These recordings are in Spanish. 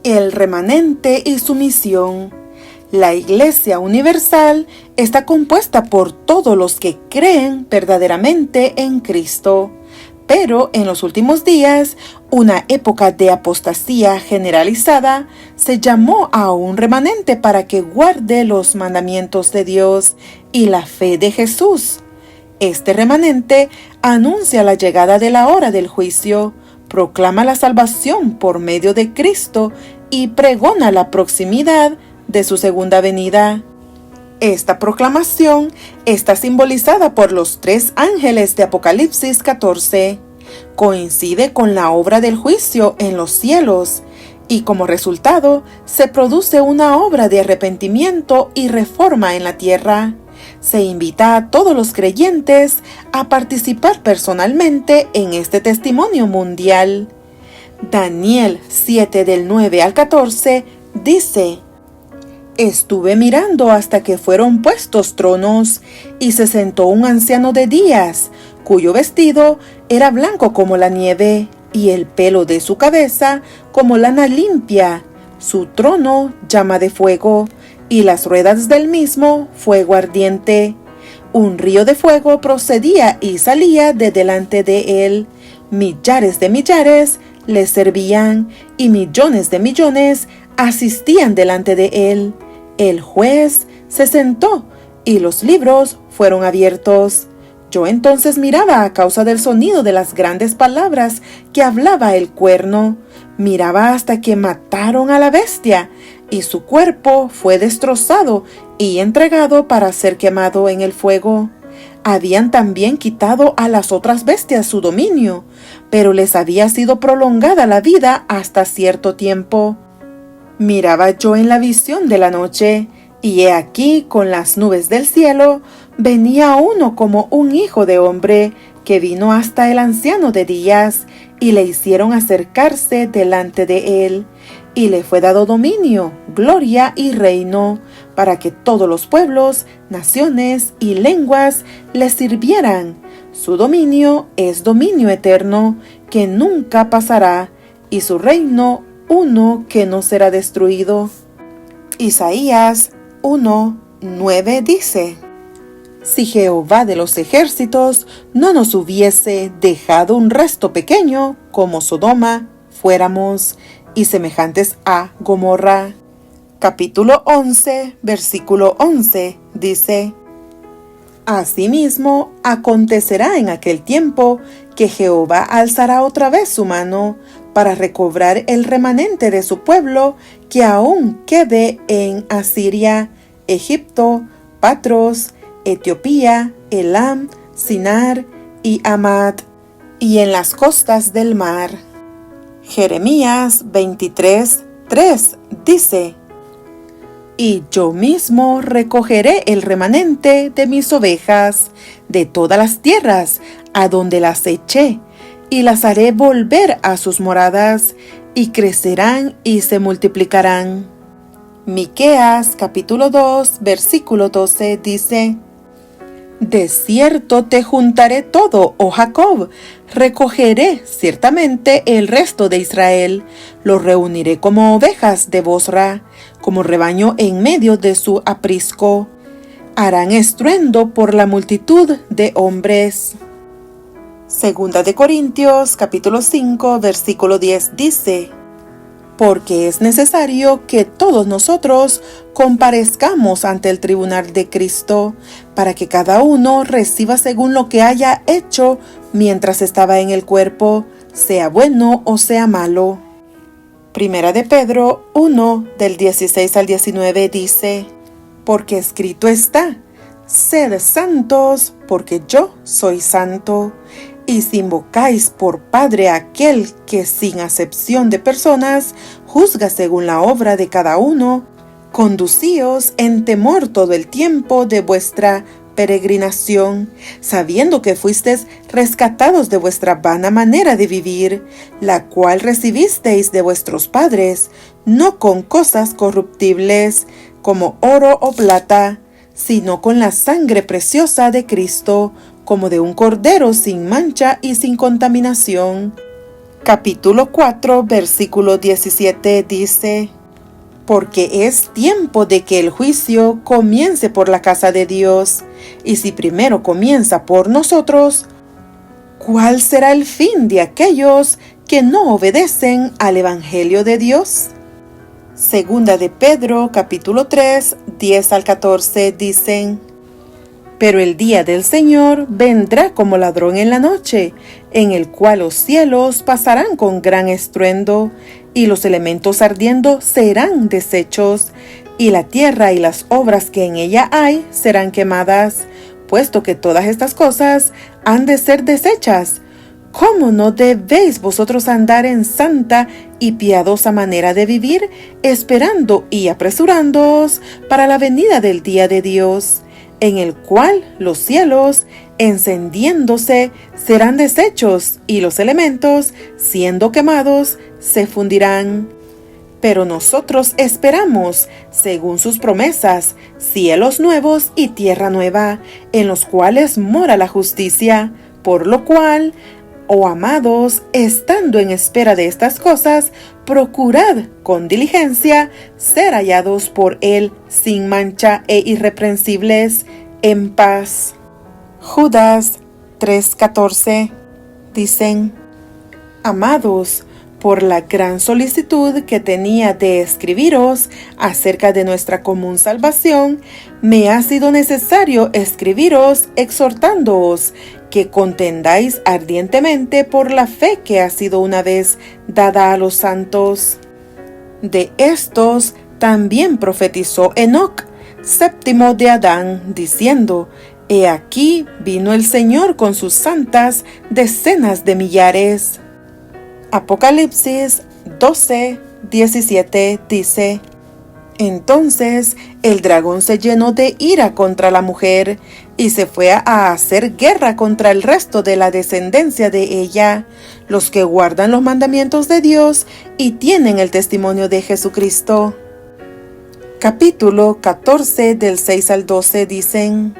El remanente y su misión. La Iglesia Universal está compuesta por todos los que creen verdaderamente en Cristo. Pero en los últimos días, una época de apostasía generalizada, se llamó a un remanente para que guarde los mandamientos de Dios y la fe de Jesús. Este remanente anuncia la llegada de la hora del juicio, proclama la salvación por medio de Cristo y pregona la proximidad de su segunda venida. Esta proclamación está simbolizada por los 3 ángeles de Apocalipsis 14. Coincide con la obra del juicio en los cielos y como resultado se produce una obra de arrepentimiento y reforma en la tierra. Se invita a todos los creyentes a participar personalmente en este testimonio mundial. Daniel 7 del 9 al 14 dice: Estuve mirando hasta que fueron puestos tronos, y se sentó un anciano de días, cuyo vestido era blanco como la nieve, y el pelo de su cabeza como lana limpia. Su trono llama de fuego, y las ruedas del mismo fuego ardiente. Un río de fuego procedía y salía de delante de él. Millares de millares le servían, y millones de millones asistían delante de él. El juez se sentó, y los libros fueron abiertos. Yo entonces miraba a causa del sonido de las grandes palabras que hablaba el cuerno. Miraba hasta que mataron a la bestia, y su cuerpo fue destrozado y entregado para ser quemado en el fuego. Habían también quitado a las otras bestias su dominio, pero les había sido prolongada la vida hasta cierto tiempo. Miraba yo en la visión de la noche, y he aquí con las nubes del cielo venía uno como un hijo de hombre, que vino hasta el anciano de días, y le hicieron acercarse delante de él, y le fue dado dominio, gloria y reino, para que todos los pueblos, naciones y lenguas le sirvieran. Su dominio es dominio eterno, que nunca pasará, y su reino uno que no será destruido. Isaías 1:9 dice: Si Jehová de los ejércitos no nos hubiese dejado un resto pequeño, como Sodoma fuéramos, y semejantes a Gomorra. Capítulo 11, versículo 11 dice: Asimismo, acontecerá en aquel tiempo que Jehová alzará otra vez su mano para recobrar el remanente de su pueblo que aún quede en Asiria, Egipto, Patros, Etiopía, Elam, Sinar y Amad, y en las costas del mar. Jeremías 23:3 dice: Y yo mismo recogeré el remanente de mis ovejas de todas las tierras a donde las eché, y las haré volver a sus moradas, y crecerán y se multiplicarán. Miqueas capítulo 2 versículo 12 dice: De cierto te juntaré todo, oh Jacob, recogeré ciertamente el resto de Israel, los reuniré como ovejas de Bosra, como rebaño en medio de su aprisco. Harán estruendo por la multitud de hombres. Segunda de Corintios capítulo 5 versículo 10 dice: Porque es necesario que todos nosotros comparezcamos ante el tribunal de Cristo, para que cada uno reciba según lo que haya hecho mientras estaba en el cuerpo, sea bueno o sea malo. Primera de Pedro 1 del 16 al 19 dice: Porque escrito está: Sed santos, porque yo soy santo. Y si invocáis por Padre a aquel que sin acepción de personas juzga según la obra de cada uno, conducíos en temor todo el tiempo de vuestra peregrinación, sabiendo que fuisteis rescatados de vuestra vana manera de vivir, la cual recibisteis de vuestros padres, no con cosas corruptibles, como oro o plata, sino con la sangre preciosa de Cristo, como de un cordero sin mancha y sin contaminación. Capítulo 4, versículo 17 dice: Porque es tiempo de que el juicio comience por la casa de Dios, y si primero comienza por nosotros, ¿cuál será el fin de aquellos que no obedecen al Evangelio de Dios? Segunda de Pedro, capítulo 3, 10 al 14 dicen: Pero el día del Señor vendrá como ladrón en la noche, en el cual los cielos pasarán con gran estruendo, y los elementos ardiendo serán deshechos, y la tierra y las obras que en ella hay serán quemadas, puesto que todas estas cosas han de ser deshechas. ¿Cómo no debéis vosotros andar en santa y piadosa manera de vivir, esperando y apresurándoos para la venida del día de Dios, en el cual los cielos, encendiéndose, serán deshechos, y los elementos, siendo quemados, se fundirán? Pero nosotros esperamos, según sus promesas, cielos nuevos y tierra nueva, en los cuales mora la justicia, por lo cual, oh amados, estando en espera de estas cosas, procurad con diligencia ser hallados por Él sin mancha e irreprensibles, en paz. Judas 3:14 dicen: Amados, por la gran solicitud que tenía de escribiros acerca de nuestra común salvación, me ha sido necesario escribiros exhortándoos que contendáis ardientemente por la fe que ha sido una vez dada a los santos. De estos también profetizó Enoc, séptimo de Adán, diciendo: He aquí vino el Señor con sus santas decenas de millares. Apocalipsis 12:17 dice: Entonces el dragón se llenó de ira contra la mujer y se fue a hacer guerra contra el resto de la descendencia de ella, los que guardan los mandamientos de Dios y tienen el testimonio de Jesucristo. Capítulo 14 del 6 al 12 dicen: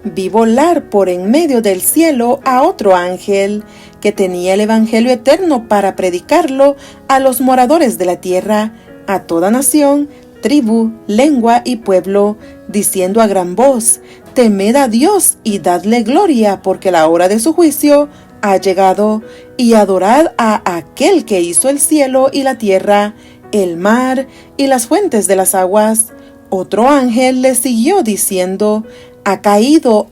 Vi volar por en medio del cielo a otro ángel que tenía el evangelio eterno para predicarlo a los moradores de la tierra, a toda nación, tribu, lengua y pueblo, diciendo a gran voz: Temed a Dios y dadle gloria, porque la hora de su juicio ha llegado, y adorad a aquel que hizo el cielo y la tierra, el mar y las fuentes de las aguas. Otro ángel le siguió diciendo: Ha caído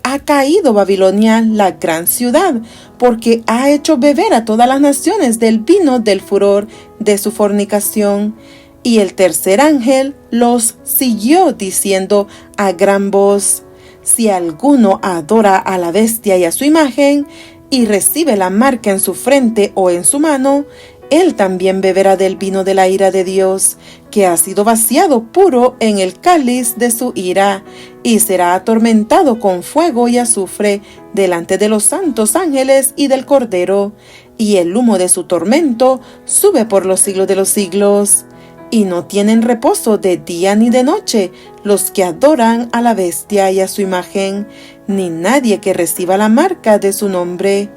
Babilonia, la gran ciudad, porque ha hecho beber a todas las naciones del vino del furor de su fornicación. Y el tercer ángel los siguió diciendo a gran voz: Si alguno adora a la bestia y a su imagen, y recibe la marca en su frente o en su mano, él también beberá del vino de la ira de Dios, que ha sido vaciado puro en el cáliz de su ira, y será atormentado con fuego y azufre delante de los santos ángeles y del Cordero, y el humo de su tormento sube por los siglos de los siglos. Y no tienen reposo de día ni de noche los que adoran a la bestia y a su imagen, ni nadie que reciba la marca de su nombre.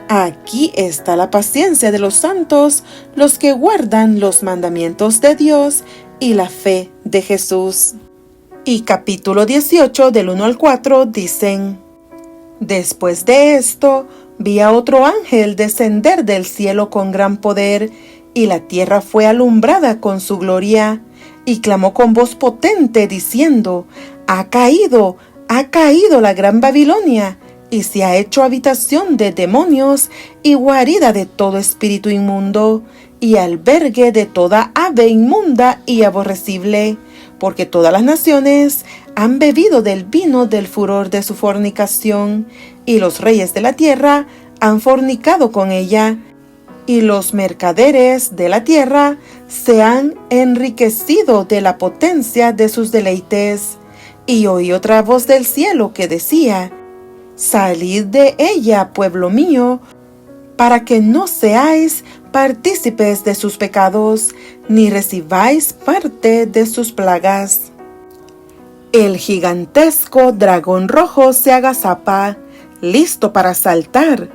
Aquí está la paciencia de los santos, los que guardan los mandamientos de Dios y la fe de Jesús. Y capítulo 18 del 1 al 4 dicen: Después de esto, vi a otro ángel descender del cielo con gran poder, y la tierra fue alumbrada con su gloria, y clamó con voz potente, diciendo: Ha caído la gran Babilonia, y se ha hecho habitación de demonios y guarida de todo espíritu inmundo, y albergue de toda ave inmunda y aborrecible, porque todas las naciones han bebido del vino del furor de su fornicación, y los reyes de la tierra han fornicado con ella, y los mercaderes de la tierra se han enriquecido de la potencia de sus deleites. Y oí otra voz del cielo que decía: Salid de ella, pueblo mío, para que no seáis partícipes de sus pecados, ni recibáis parte de sus plagas. El gigantesco dragón rojo se agazapa, listo para saltar.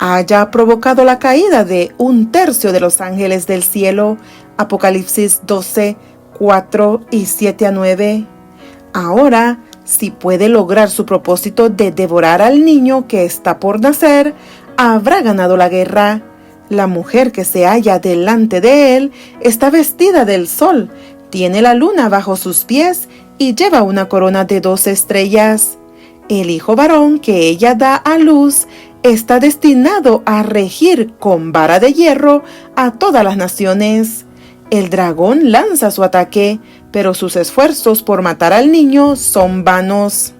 haya provocado la caída de 1/3 de los ángeles del cielo. Apocalipsis 12, 4 y 7 a 9. Ahora, si puede lograr su propósito de devorar al niño que está por nacer, habrá ganado la guerra. La mujer que se halla delante de él está vestida del sol, tiene la luna bajo sus pies y lleva una corona de 12 estrellas. El hijo varón que ella da a luz está destinado a regir con vara de hierro a todas las naciones. El dragón lanza su ataque, pero sus esfuerzos por matar al niño son vanos.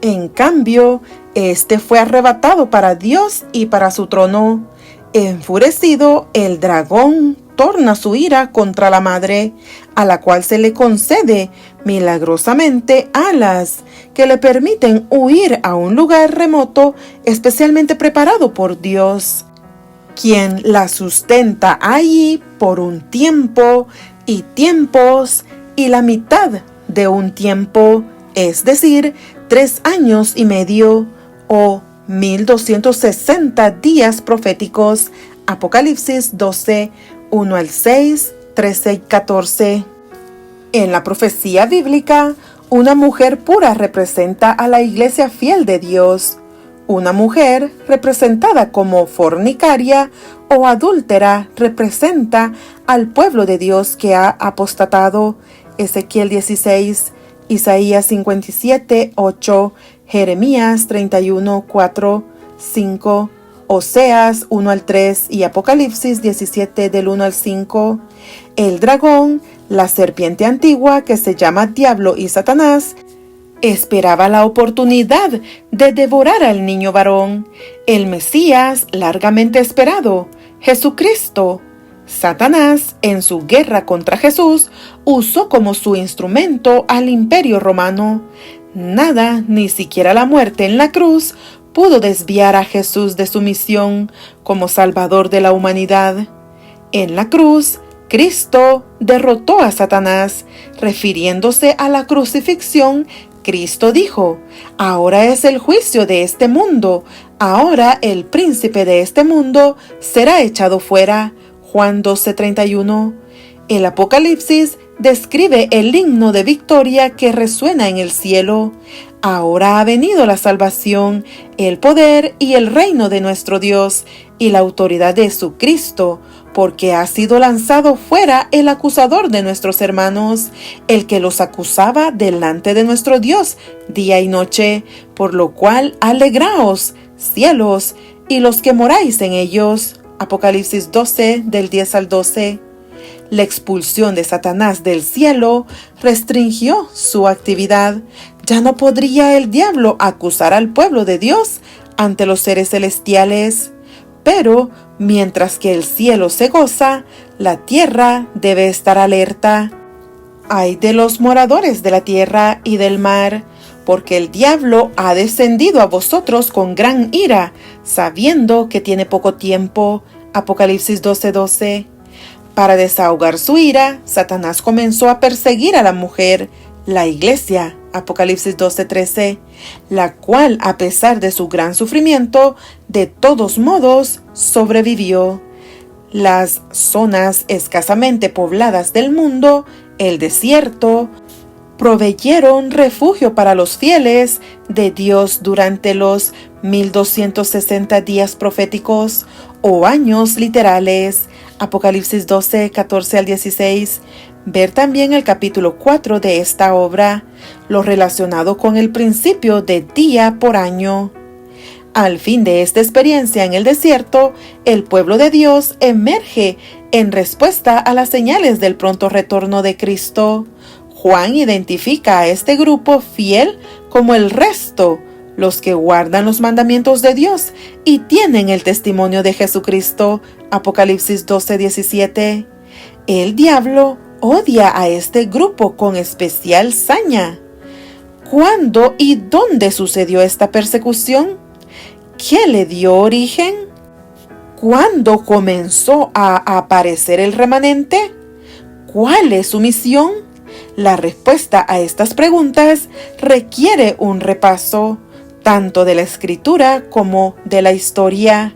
En cambio, este fue arrebatado para Dios y para su trono. Enfurecido, el dragón torna su ira contra la madre, a la cual se le concede milagrosamente alas que le permiten huir a un lugar remoto especialmente preparado por Dios, quien la sustenta allí por un tiempo y tiempos y la mitad de un tiempo, es decir, 3 años y medio o 1260 días proféticos. Apocalipsis 12, 1 al 6, 13 y 14. En la profecía bíblica, una mujer pura representa a la iglesia fiel de Dios. Una mujer representada como fornicaria o adúltera representa al pueblo de Dios que ha apostatado. Ezequiel 16, Isaías 57, 8, Jeremías 31, 4, 5, Oseas 1 al 3 y Apocalipsis 17 del 1 al 5. El dragón, la serpiente antigua que se llama Diablo y Satanás, esperaba la oportunidad de devorar al niño varón, el Mesías largamente esperado, Jesucristo. Satanás, en su guerra contra Jesús, usó como su instrumento al Imperio Romano. Nada, ni siquiera la muerte en la cruz, pudo desviar a Jesús de su misión como Salvador de la humanidad. En la cruz, Cristo derrotó a Satanás. Refiriéndose a la crucifixión, Cristo dijo: ahora es el juicio de este mundo, ahora el príncipe de este mundo será echado fuera. Juan 12:31. El Apocalipsis describe el himno de victoria que resuena en el cielo. Ahora ha venido la salvación, el poder y el reino de nuestro Dios y la autoridad de su Cristo, porque ha sido lanzado fuera el acusador de nuestros hermanos, el que los acusaba delante de nuestro Dios día y noche, por lo cual alegraos, cielos, y los que moráis en ellos. Apocalipsis 12, del 10 al 12. La expulsión de Satanás del cielo restringió su actividad. Ya no podría el diablo acusar al pueblo de Dios ante los seres celestiales. Pero, mientras que el cielo se goza, la tierra debe estar alerta. Ay de los moradores de la tierra y del mar, porque el diablo ha descendido a vosotros con gran ira, sabiendo que tiene poco tiempo. Apocalipsis 12:12. Para desahogar su ira, Satanás comenzó a perseguir a la mujer, la iglesia. Apocalipsis 12:13, la cual, a pesar de su gran sufrimiento, de todos modos sobrevivió. Las zonas escasamente pobladas del mundo, el desierto, proveyeron refugio para los fieles de Dios durante los 1260 días proféticos o años literales. Apocalipsis 12, 14 al 16. Ver también el capítulo 4 de esta obra, lo relacionado con el principio de día por año. Al fin de esta experiencia en el desierto, el pueblo de Dios emerge en respuesta a las señales del pronto retorno de Cristo. Juan identifica a este grupo fiel como el resto, los que guardan los mandamientos de Dios y tienen el testimonio de Jesucristo. Apocalipsis 12:17. El diablo odia a este grupo con especial saña. ¿Cuándo y dónde sucedió esta persecución? ¿Qué le dio origen? ¿Cuándo comenzó a aparecer el remanente? ¿Cuál es su misión? La respuesta a estas preguntas requiere un repaso, tanto de la escritura como de la historia.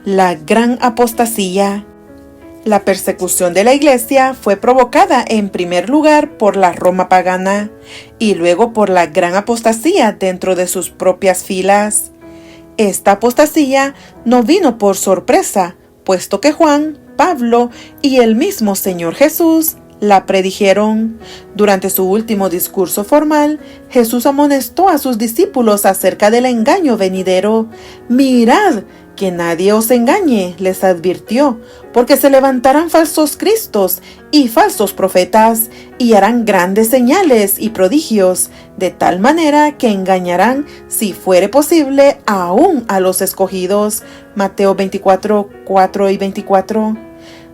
la gran apostasía. La persecución de la Iglesia fue provocada en primer lugar por la Roma pagana y luego por la gran apostasía dentro de sus propias filas. Esta apostasía no vino por sorpresa, puesto que Juan, Pablo y el mismo Señor Jesús la predijeron. Durante su último discurso formal, Jesús amonestó a sus discípulos acerca del engaño venidero. «Mirad, que nadie os engañe», les advirtió, «porque se levantarán falsos cristos y falsos profetas, y harán grandes señales y prodigios, de tal manera que engañarán, si fuere posible, aún a los escogidos». Mateo 24, 4 y 24.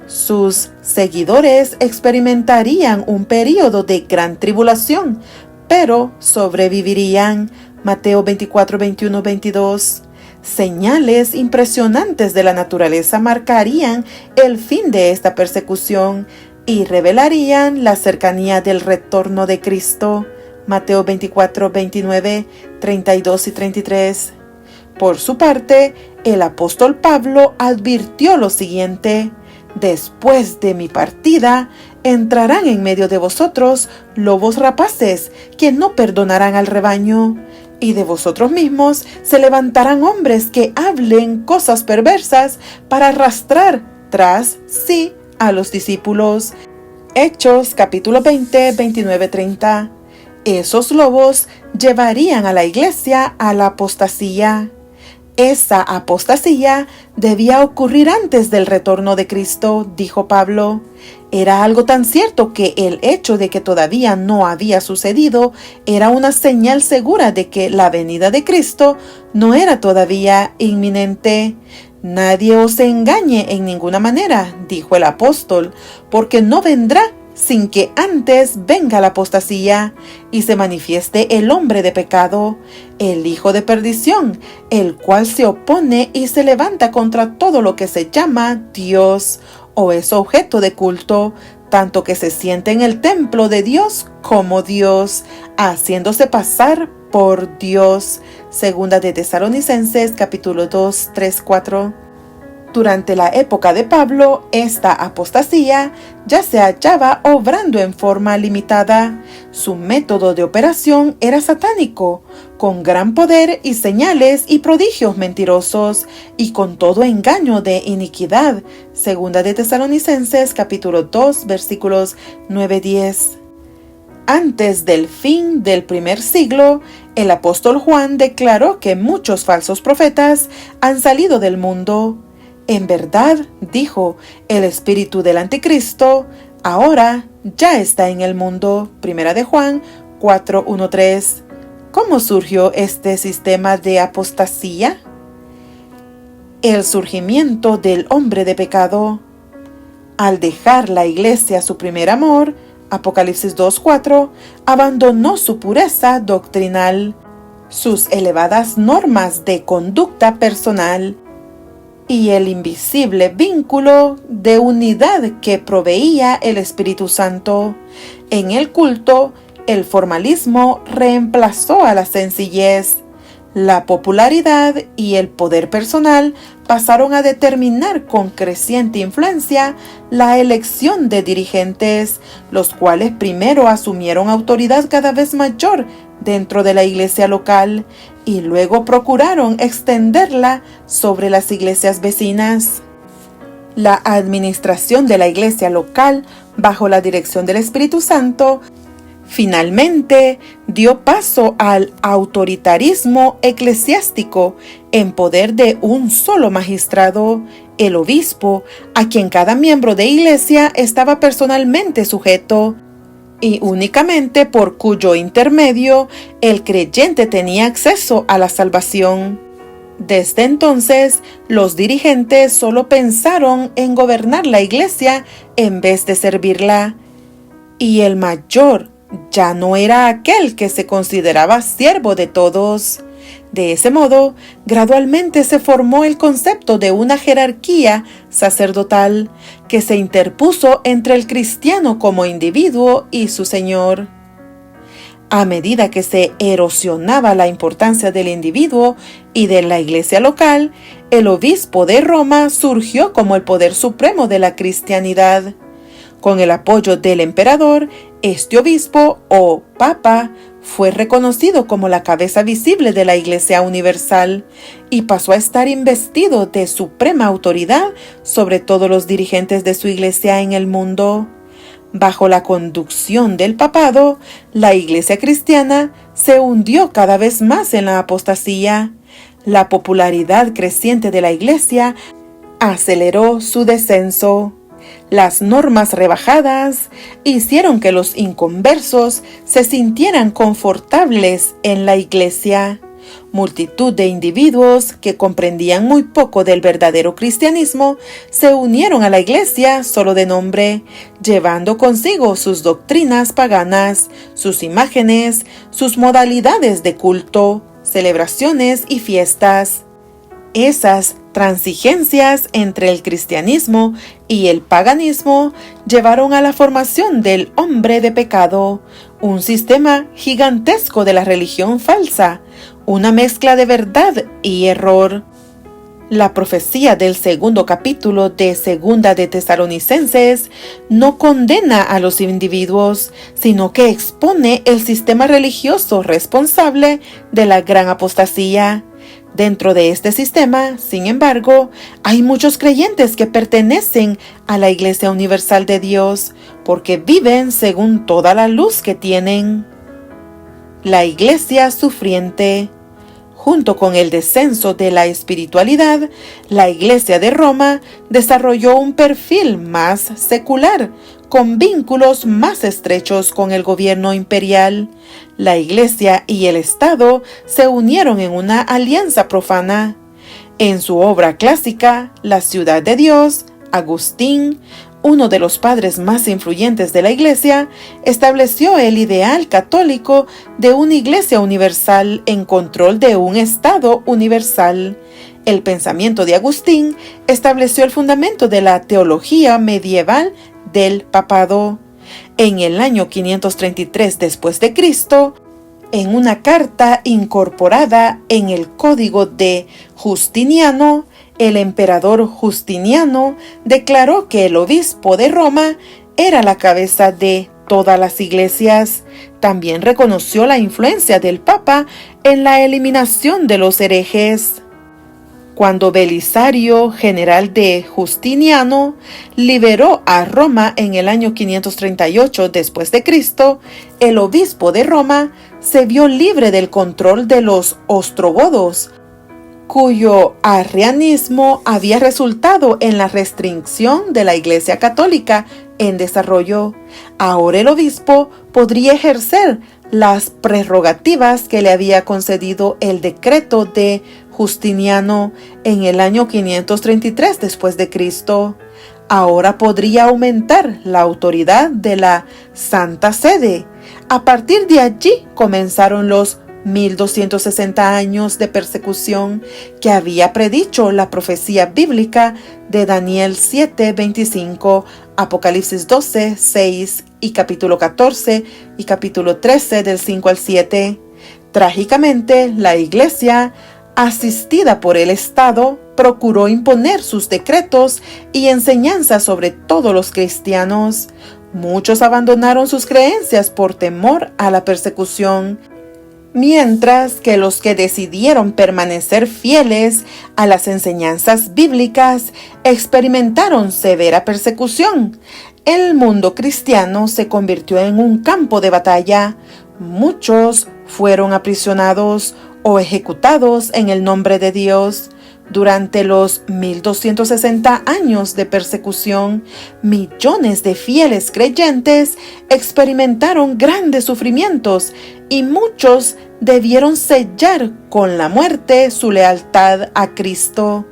Sus seguidores experimentarían un período de gran tribulación, pero sobrevivirían. Mateo 24, 21, 22. Señales impresionantes de la naturaleza marcarían el fin de esta persecución y revelarían la cercanía del retorno de Cristo. Mateo 24, 29, 32 y 33. Por su parte, el apóstol Pablo advirtió lo siguiente: «Después de mi partida, entrarán en medio de vosotros lobos rapaces, que no perdonarán al rebaño. Y de vosotros mismos se levantarán hombres que hablen cosas perversas para arrastrar tras sí a los discípulos». Hechos capítulo 20, 29-30. Esos lobos llevarían a la Iglesia a la apostasía. Esa apostasía debía ocurrir antes del retorno de Cristo, dijo Pablo. Era algo tan cierto que el hecho de que todavía no había sucedido era una señal segura de que la venida de Cristo no era todavía inminente. «Nadie os engañe en ninguna manera», dijo el apóstol, «porque no vendrá sin que antes venga la apostasía y se manifieste el hombre de pecado, el hijo de perdición, el cual se opone y se levanta contra todo lo que se llama Dios o es objeto de culto, tanto que se siente en el templo de Dios como Dios, haciéndose pasar por Dios». Segunda de Tesalonicenses capítulo 2, 3, 4. Durante la época de Pablo, esta apostasía ya se hallaba obrando en forma limitada. Su método de operación era satánico, con gran poder y señales y prodigios mentirosos, y con todo engaño de iniquidad. Segunda de Tesalonicenses capítulo 2, versículos 9-10. Antes del fin del primer siglo, el apóstol Juan declaró que muchos falsos profetas han salido del mundo. «En verdad», dijo, «el espíritu del anticristo ahora ya está en el mundo». Primera de Juan 4, 1-3. ¿Cómo surgió este sistema de apostasía? El surgimiento del hombre de pecado. Al dejar la Iglesia su primer amor, Apocalipsis 2:4, abandonó su pureza doctrinal, sus elevadas normas de conducta personal y el invisible vínculo de unidad que proveía el Espíritu Santo. En el culto, el formalismo reemplazó a la sencillez. La popularidad y el poder personal pasaron a determinar con creciente influencia la elección de dirigentes, los cuales primero asumieron autoridad cada vez mayor dentro de la iglesia local y luego procuraron extenderla sobre las iglesias vecinas. La administración de la iglesia local, bajo la dirección del Espíritu Santo, finalmente dio paso al autoritarismo eclesiástico en poder de un solo magistrado, el obispo, a quien cada miembro de iglesia estaba personalmente sujeto, y únicamente por cuyo intermedio el creyente tenía acceso a la salvación. Desde entonces, los dirigentes solo pensaron en gobernar la iglesia en vez de servirla, y el mayor ya no era aquel que se consideraba siervo de todos. De ese modo, gradualmente se formó el concepto de una jerarquía sacerdotal que se interpuso entre el cristiano como individuo y su Señor. A medida que se erosionaba la importancia del individuo y de la iglesia local, el obispo de Roma surgió como el poder supremo de la cristianidad. Con el apoyo del emperador, este obispo o papa fue reconocido como la cabeza visible de la Iglesia Universal y pasó a estar investido de suprema autoridad sobre todos los dirigentes de su iglesia en el mundo. Bajo la conducción del papado, la iglesia cristiana se hundió cada vez más en la apostasía. La popularidad creciente de la iglesia aceleró su descenso. Las normas rebajadas hicieron que los inconversos se sintieran confortables en la iglesia. Multitud de individuos que comprendían muy poco del verdadero cristianismo se unieron a la iglesia solo de nombre, llevando consigo sus doctrinas paganas, sus imágenes, sus modalidades de culto, celebraciones y fiestas. Esas transigencias entre el cristianismo y el paganismo llevaron a la formación del hombre de pecado, un sistema gigantesco de la religión falsa, una mezcla de verdad y error. La profecía del segundo capítulo de Segunda de Tesalonicenses no condena a los individuos, sino que expone el sistema religioso responsable de la gran apostasía. Dentro de este sistema, sin embargo, hay muchos creyentes que pertenecen a la Iglesia Universal de Dios, porque viven según toda la luz que tienen. La Iglesia sufriente. Junto con el descenso de la espiritualidad, la Iglesia de Roma desarrolló un perfil más secular, con vínculos más estrechos con el gobierno imperial. La Iglesia y el Estado se unieron en una alianza profana. En su obra clásica, La ciudad de Dios, Agustín, uno de los padres más influyentes de la Iglesia, estableció el ideal católico de una Iglesia universal en control de un Estado universal. El pensamiento de Agustín estableció el fundamento de la teología medieval del papado. En el año 533 después de Cristo, en una carta incorporada en el Código de Justiniano, el emperador Justiniano declaró que el obispo de Roma era la cabeza de todas las iglesias. También reconoció la influencia del Papa en la eliminación de los herejes. Cuando Belisario, general de Justiniano, liberó a Roma en el año 538 después de Cristo, el obispo de Roma se vio libre del control de los ostrogodos, cuyo arrianismo había resultado en la restricción de la Iglesia Católica en desarrollo. Ahora el obispo podría ejercer las prerrogativas que le había concedido el decreto de Justiniano en el año 533 después de Cristo. Ahora podría aumentar la autoridad de la Santa Sede. A partir de allí comenzaron los 1260 años de persecución que había predicho la profecía bíblica de Daniel 7:25, Apocalipsis 12:6 y capítulo 14 y capítulo 13 del 5 al 7. Trágicamente, la Iglesia, asistida por el Estado, procuró imponer sus decretos y enseñanzas sobre todos los cristianos. Muchos abandonaron sus creencias por temor a la persecución, mientras que los que decidieron permanecer fieles a las enseñanzas bíblicas experimentaron severa persecución. El mundo cristiano se convirtió en un campo de batalla. Muchos fueron aprisionados o ejecutados en el nombre de Dios. Durante los 1260 años de persecución, millones de fieles creyentes experimentaron grandes sufrimientos y muchos debieron sellar con la muerte su lealtad a Cristo.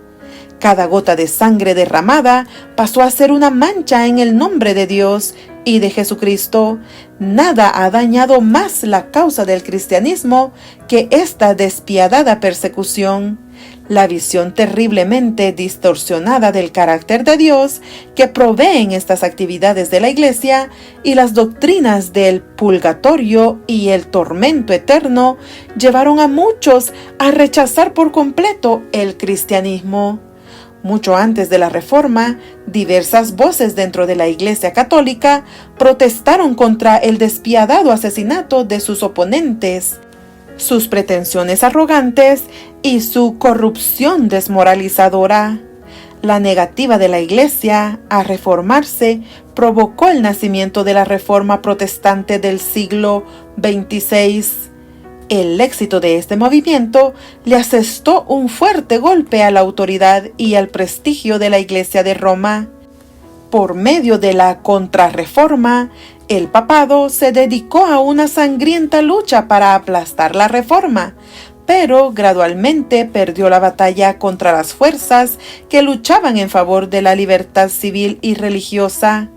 Cada gota de sangre derramada pasó a ser una mancha en el nombre de Dios y de Jesucristo. Nada ha dañado más la causa del cristianismo que esta despiadada persecución. La visión terriblemente distorsionada del carácter de Dios que proveen estas actividades de la Iglesia y las doctrinas del purgatorio y el tormento eterno llevaron a muchos a rechazar por completo el cristianismo. Mucho antes de la Reforma, diversas voces dentro de la Iglesia Católica protestaron contra el despiadado asesinato de sus oponentes, sus pretensiones arrogantes y su corrupción desmoralizadora. La negativa de la Iglesia a reformarse provocó el nacimiento de la Reforma Protestante del siglo XXVI. El éxito de este movimiento le asestó un fuerte golpe a la autoridad y al prestigio de la Iglesia de Roma. Por medio de la Contrarreforma, el papado se dedicó a una sangrienta lucha para aplastar la Reforma, pero gradualmente perdió la batalla contra las fuerzas que luchaban en favor de la libertad civil y religiosa.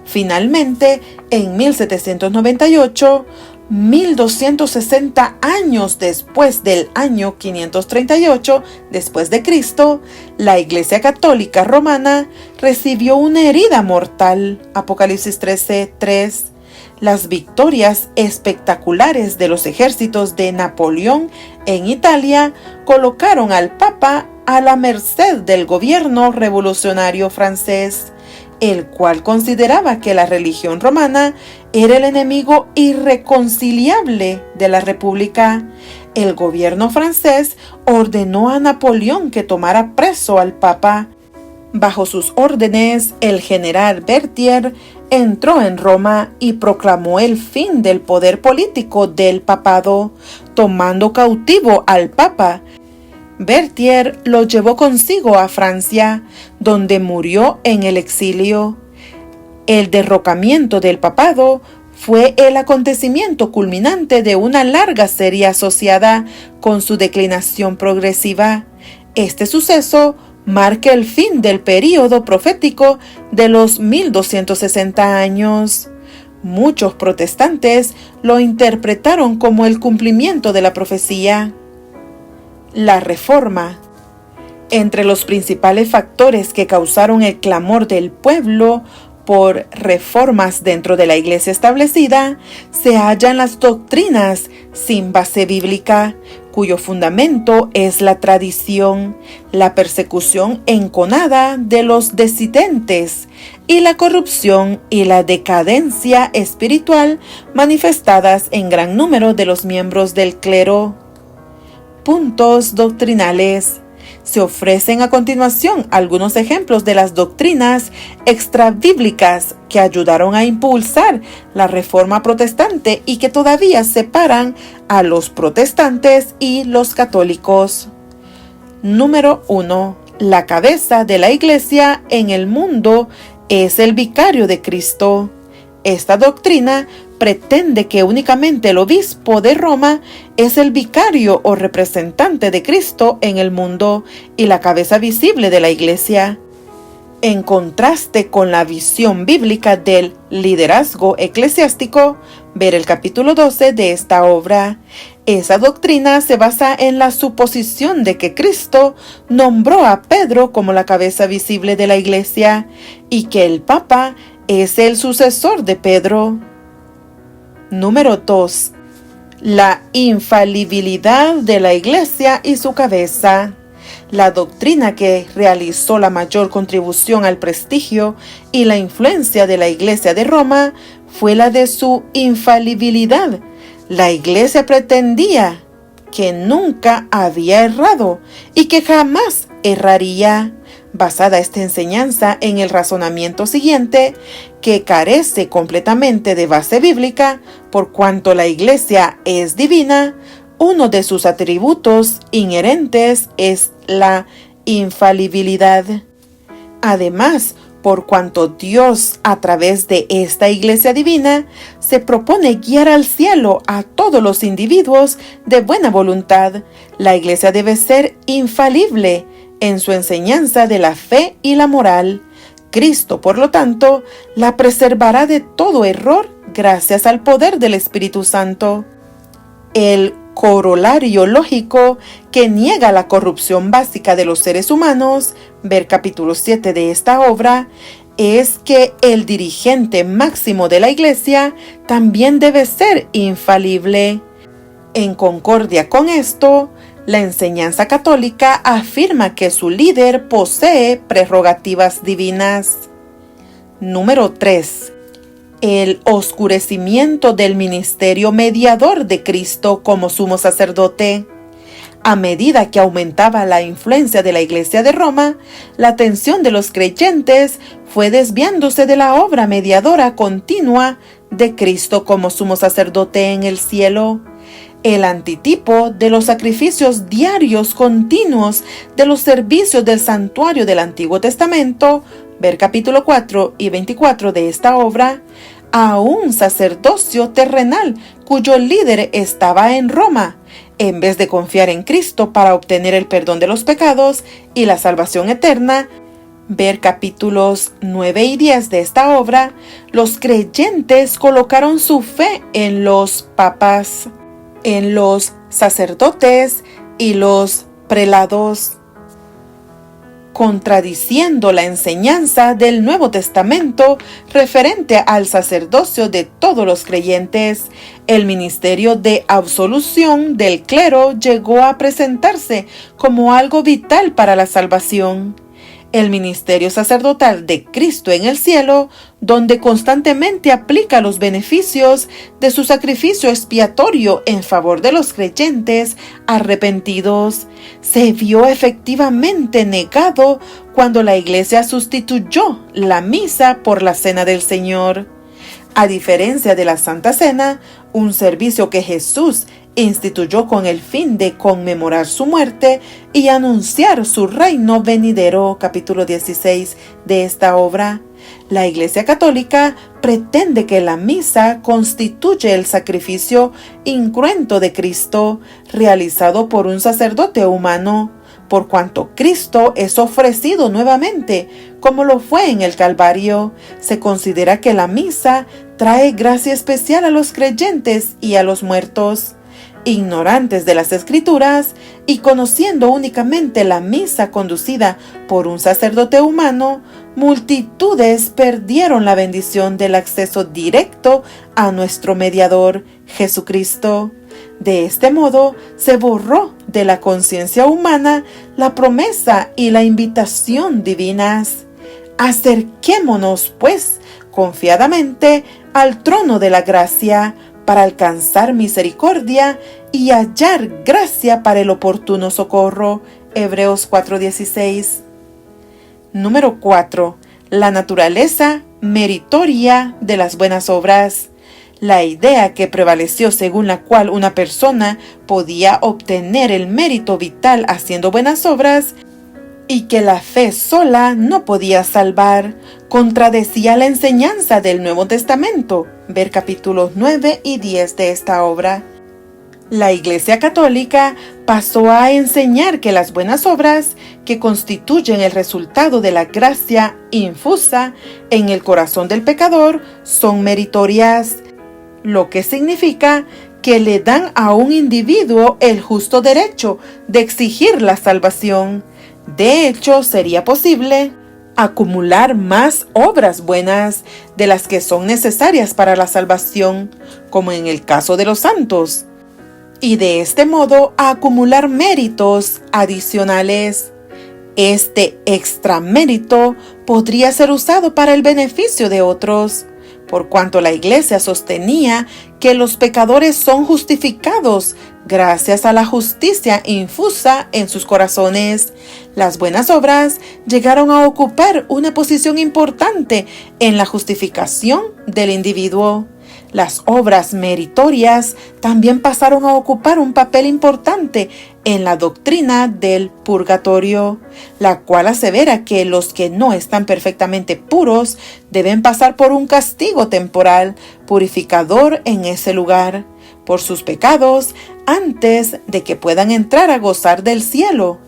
Finalmente, en 1798, 1260 años después del año 538 después de Cristo, la Iglesia Católica Romana recibió una herida mortal. Apocalipsis 13:3. Las victorias espectaculares de los ejércitos de Napoleón en Italia colocaron al Papa a la merced del gobierno revolucionario francés, el cual consideraba que la religión romana era el enemigo irreconciliable de la República. El gobierno francés ordenó a Napoleón que tomara preso al Papa. Bajo sus órdenes, el general Berthier entró en Roma y proclamó el fin del poder político del papado, tomando cautivo al Papa. Berthier lo llevó consigo a Francia, donde murió en el exilio. El derrocamiento del papado fue el acontecimiento culminante de una larga serie asociada con su declinación progresiva. Este suceso marca el fin del período profético de los 1260 años. Muchos protestantes lo interpretaron como el cumplimiento de la profecía. La Reforma. Entre los principales factores que causaron el clamor del pueblo por reformas dentro de la Iglesia establecida, se hallan las doctrinas sin base bíblica, cuyo fundamento es la tradición, la persecución enconada de los disidentes y la corrupción y la decadencia espiritual manifestadas en gran número de los miembros del clero. Puntos doctrinales. Se ofrecen a continuación algunos ejemplos de las doctrinas extrabíblicas que ayudaron a impulsar la Reforma Protestante y que todavía separan a los protestantes y los católicos. Número 1. La cabeza de la Iglesia en el mundo es el vicario de Cristo. Esta doctrina pretende que únicamente el obispo de Roma es el vicario o representante de Cristo en el mundo y la cabeza visible de la Iglesia. En contraste con la visión bíblica del liderazgo eclesiástico, ver el capítulo 12 de esta obra. Esa doctrina se basa en la suposición de que Cristo nombró a Pedro como la cabeza visible de la Iglesia y que el Papa es el sucesor de Pedro. Número 2. La infalibilidad de la Iglesia y su cabeza. La doctrina que realizó la mayor contribución al prestigio y la influencia de la Iglesia de Roma fue la de su infalibilidad. La Iglesia pretendía que nunca había errado y que jamás erraría. Basada esta enseñanza en el razonamiento siguiente, que carece completamente de base bíblica, por cuanto la Iglesia es divina, uno de sus atributos inherentes es la infalibilidad. Además, por cuanto Dios, a través de esta Iglesia divina, se propone guiar al cielo a todos los individuos de buena voluntad, la Iglesia debe ser infalible en su enseñanza de la fe y la moral. Cristo, por lo tanto, la preservará de todo error gracias al poder del Espíritu Santo. El corolario lógico que niega la corrupción básica de los seres humanos, ver capítulo 7 de esta obra, es que el dirigente máximo de la Iglesia también debe ser infalible. En concordia con esto, la enseñanza católica afirma que su líder posee prerrogativas divinas. Número 3. El oscurecimiento del ministerio mediador de Cristo como sumo sacerdote. A medida que aumentaba la influencia de la Iglesia de Roma, la atención de los creyentes fue desviándose de la obra mediadora continua de Cristo como sumo sacerdote en el cielo. El antitipo de los sacrificios diarios continuos de los servicios del santuario del Antiguo Testamento, ver capítulo 4 y 24 de esta obra, a un sacerdocio terrenal cuyo líder estaba en Roma, en vez de confiar en Cristo para obtener el perdón de los pecados y la salvación eterna, ver capítulos 9 y 10 de esta obra, los creyentes colocaron su fe en los papas, en los sacerdotes y los prelados, contradiciendo la enseñanza del Nuevo Testamento referente al sacerdocio de todos los creyentes. El ministerio de absolución del clero llegó a presentarse como algo vital para la salvación. El ministerio sacerdotal de Cristo en el cielo, donde constantemente aplica los beneficios de su sacrificio expiatorio en favor de los creyentes arrepentidos, se vio efectivamente negado cuando la Iglesia sustituyó la misa por la Cena del Señor. A diferencia de la Santa Cena, un servicio que Jesús instituyó con el fin de conmemorar su muerte y anunciar su reino venidero, capítulo 16 de esta obra, la Iglesia Católica pretende que la misa constituye el sacrificio incruento de Cristo, realizado por un sacerdote humano, por cuanto Cristo es ofrecido nuevamente, como lo fue en el Calvario. Se considera que la misa trae gracia especial a los creyentes y a los muertos. Ignorantes de las Escrituras y conociendo únicamente la misa conducida por un sacerdote humano, multitudes perdieron la bendición del acceso directo a nuestro mediador, Jesucristo. De este modo, se borró de la conciencia humana la promesa y la invitación divinas. Acerquémonos, pues, confiadamente al trono de la gracia, para alcanzar misericordia y hallar gracia para el oportuno socorro. Hebreos 4:16. Número 4. La naturaleza meritoria de las buenas obras. La idea que prevaleció según la cual una persona podía obtener el mérito vital haciendo buenas obras y que la fe sola no podía salvar, contradecía la enseñanza del Nuevo Testamento, ver capítulos 9 y 10 de esta obra. La Iglesia Católica pasó a enseñar que las buenas obras, que constituyen el resultado de la gracia infusa en el corazón del pecador, son meritorias, lo que significa que le dan a un individuo el justo derecho de exigir la salvación. De hecho, sería posible acumular más obras buenas de las que son necesarias para la salvación, como en el caso de los santos, y de este modo acumular méritos adicionales. Este extramérito podría ser usado para el beneficio de otros, por cuanto la Iglesia sostenía que los pecadores son justificados gracias a la justicia infusa en sus corazones. Las buenas obras llegaron a ocupar una posición importante en la justificación del individuo. Las obras meritorias también pasaron a ocupar un papel importante en la doctrina del purgatorio, la cual asevera que los que no están perfectamente puros deben pasar por un castigo temporal purificador en ese lugar por sus pecados antes de que puedan entrar a gozar del cielo.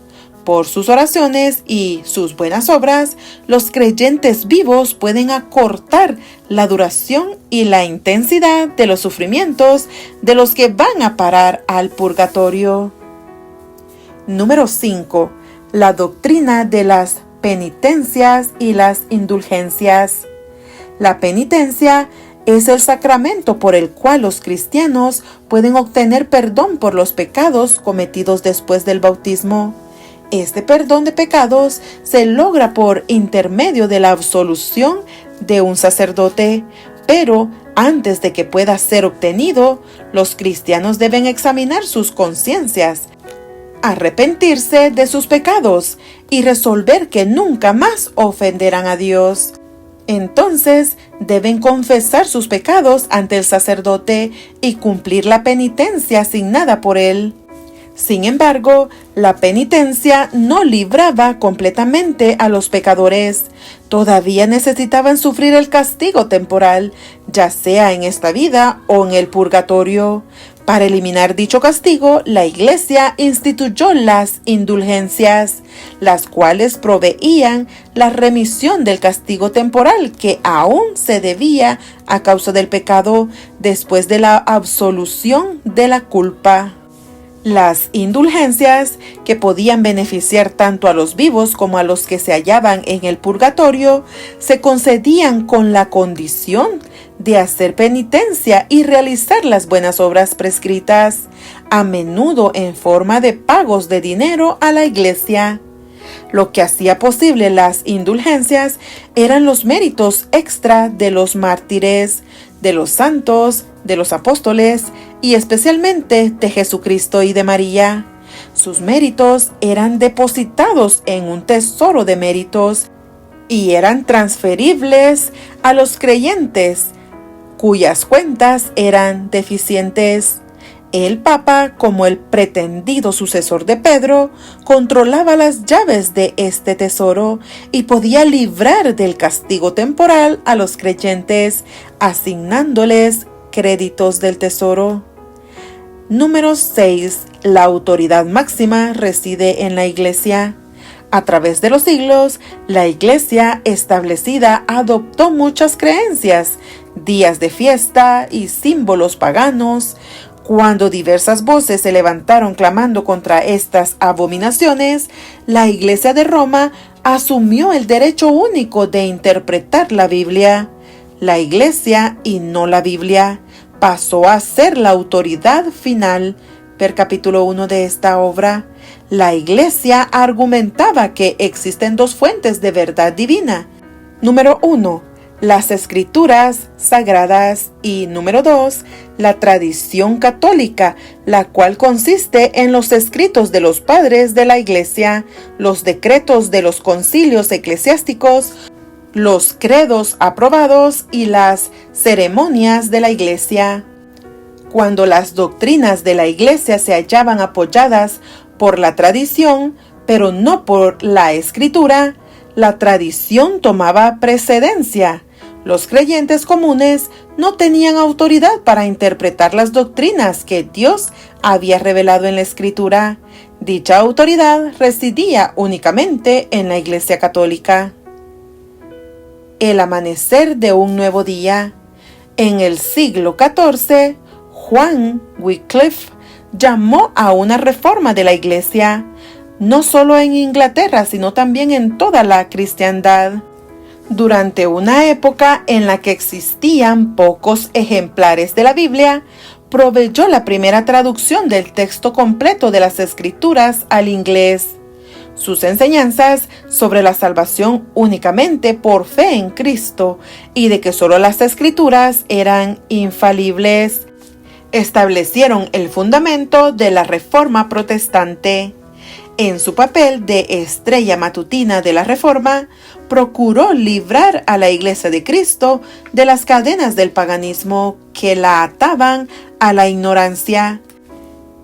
Por sus oraciones y sus buenas obras, los creyentes vivos pueden acortar la duración y la intensidad de los sufrimientos de los que van a parar al purgatorio. Número 5. La doctrina de las penitencias y las indulgencias. La penitencia es el sacramento por el cual los cristianos pueden obtener perdón por los pecados cometidos después del bautismo. Este perdón de pecados se logra por intermedio de la absolución de un sacerdote, pero antes de que pueda ser obtenido, los cristianos deben examinar sus conciencias, arrepentirse de sus pecados y resolver que nunca más ofenderán a Dios. Entonces deben confesar sus pecados ante el sacerdote y cumplir la penitencia asignada por él. Sin embargo, la penitencia no libraba completamente a los pecadores. Todavía necesitaban sufrir el castigo temporal, ya sea en esta vida o en el purgatorio. Para eliminar dicho castigo, la Iglesia instituyó las indulgencias, las cuales proveían la remisión del castigo temporal que aún se debía a causa del pecado después de la absolución de la culpa. Las indulgencias, que podían beneficiar tanto a los vivos como a los que se hallaban en el purgatorio, se concedían con la condición de hacer penitencia y realizar las buenas obras prescritas, a menudo en forma de pagos de dinero a la Iglesia. Lo que hacía posible las indulgencias eran los méritos extra de los mártires, de los santos, de los apóstoles y especialmente de Jesucristo y de María. Sus méritos eran depositados en un tesoro de méritos y eran transferibles a los creyentes cuyas cuentas eran deficientes. El Papa, como el pretendido sucesor de Pedro, controlaba las llaves de este tesoro y podía librar del castigo temporal a los creyentes, asignándoles créditos del tesoro. Número 6. La autoridad máxima reside en la Iglesia. A través de los siglos, la Iglesia establecida adoptó muchas creencias, días de fiesta y símbolos paganos. Cuando diversas voces se levantaron clamando contra estas abominaciones, la Iglesia de Roma asumió el derecho único de interpretar la Biblia. La Iglesia, y no la Biblia, pasó a ser la autoridad final. Ver capítulo 1 de esta obra. La Iglesia argumentaba que existen dos fuentes de verdad divina. Número 1. Las escrituras sagradas y número 2, la tradición católica, la cual consiste en los escritos de los padres de la Iglesia, los decretos de los concilios eclesiásticos, los credos aprobados y las ceremonias de la Iglesia. Cuando las doctrinas de la Iglesia se hallaban apoyadas por la tradición, pero no por la escritura, la tradición tomaba precedencia. Los creyentes comunes no tenían autoridad para interpretar las doctrinas que Dios había revelado en la Escritura. Dicha autoridad residía únicamente en la Iglesia Católica. El amanecer de un nuevo día. En el siglo XIV, Juan Wycliffe llamó a una reforma de la Iglesia, no solo en Inglaterra, sino también en toda la cristiandad. Durante una época en la que existían pocos ejemplares de la Biblia, proveyó la primera traducción del texto completo de las Escrituras al inglés. Sus enseñanzas sobre la salvación únicamente por fe en Cristo y de que solo las Escrituras eran infalibles, establecieron el fundamento de la Reforma protestante. En su papel de estrella matutina de la Reforma, procuró librar a la Iglesia de Cristo de las cadenas del paganismo que la ataban a la ignorancia.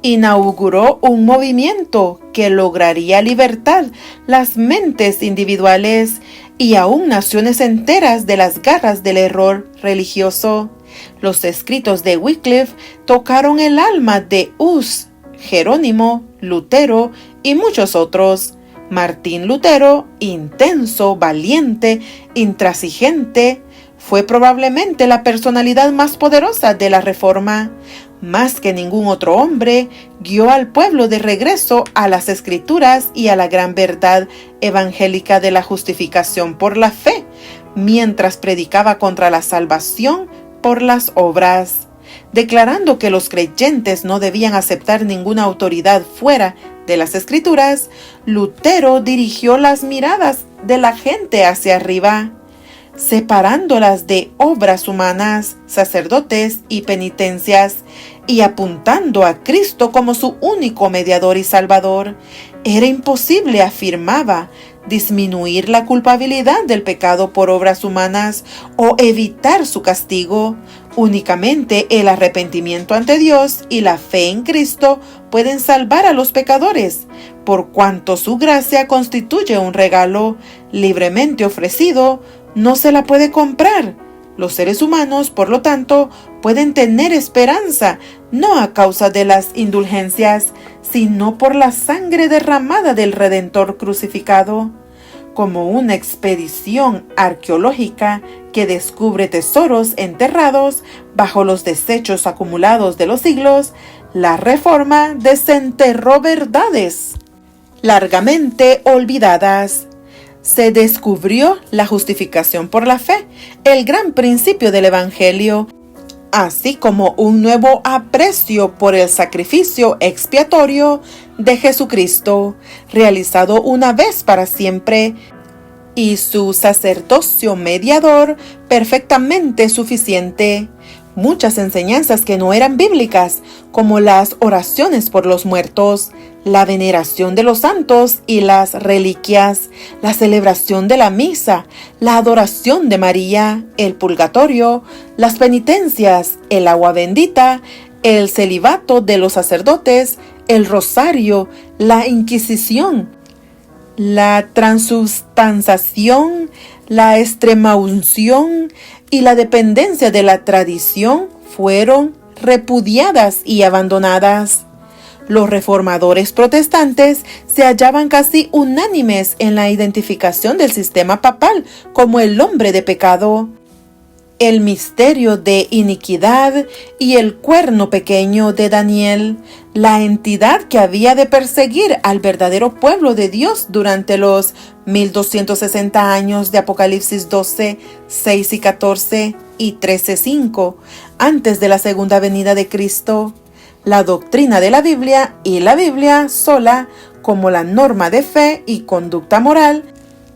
Inauguró un movimiento que lograría libertar las mentes individuales y aún naciones enteras de las garras del error religioso. Los escritos de Wycliffe tocaron el alma de Hus, Jerónimo, Lutero y muchos otros. Martín Lutero, intenso, valiente, intransigente, fue probablemente la personalidad más poderosa de la Reforma. Más que ningún otro hombre, guió al pueblo de regreso a las Escrituras y a la gran verdad evangélica de la justificación por la fe, mientras predicaba contra la salvación por las obras, declarando que los creyentes no debían aceptar ninguna autoridad fuera de las Escrituras. Lutero dirigió las miradas de la gente hacia arriba, separándolas de obras humanas, sacerdotes y penitencias, y apuntando a Cristo como su único mediador y salvador. Era imposible, afirmaba, disminuir la culpabilidad del pecado por obras humanas o evitar su castigo. Únicamente el arrepentimiento ante Dios y la fe en Cristo pueden salvar a los pecadores, por cuanto su gracia constituye un regalo libremente ofrecido. No se la puede comprar. Los seres humanos, por lo tanto, pueden tener esperanza, no a causa de las indulgencias, sino por la sangre derramada del Redentor crucificado. Como una expedición arqueológica que descubre tesoros enterrados bajo los desechos acumulados de los siglos, la Reforma desenterró verdades largamente olvidadas. Se descubrió la justificación por la fe, el gran principio del Evangelio, así como un nuevo aprecio por el sacrificio expiatorio de Jesucristo, realizado una vez para siempre, y su sacerdocio mediador perfectamente suficiente. Muchas enseñanzas que no eran bíblicas, como las oraciones por los muertos, la veneración de los santos y las reliquias, la celebración de la misa, la adoración de María, el purgatorio, las penitencias, el agua bendita, el celibato de los sacerdotes, el rosario, la Inquisición, la transubstanciación, la extremaunción y la dependencia de la tradición fueron repudiadas y abandonadas. Los reformadores protestantes se hallaban casi unánimes en la identificación del sistema papal como el hombre de pecado, el misterio de iniquidad y el cuerno pequeño de Daniel, la entidad que había de perseguir al verdadero pueblo de Dios durante los 1260 años de Apocalipsis 12, 6 y 14 y 13, 5, antes de la segunda venida de Cristo. La doctrina de la Biblia y la Biblia sola, como la norma de fe y conducta moral,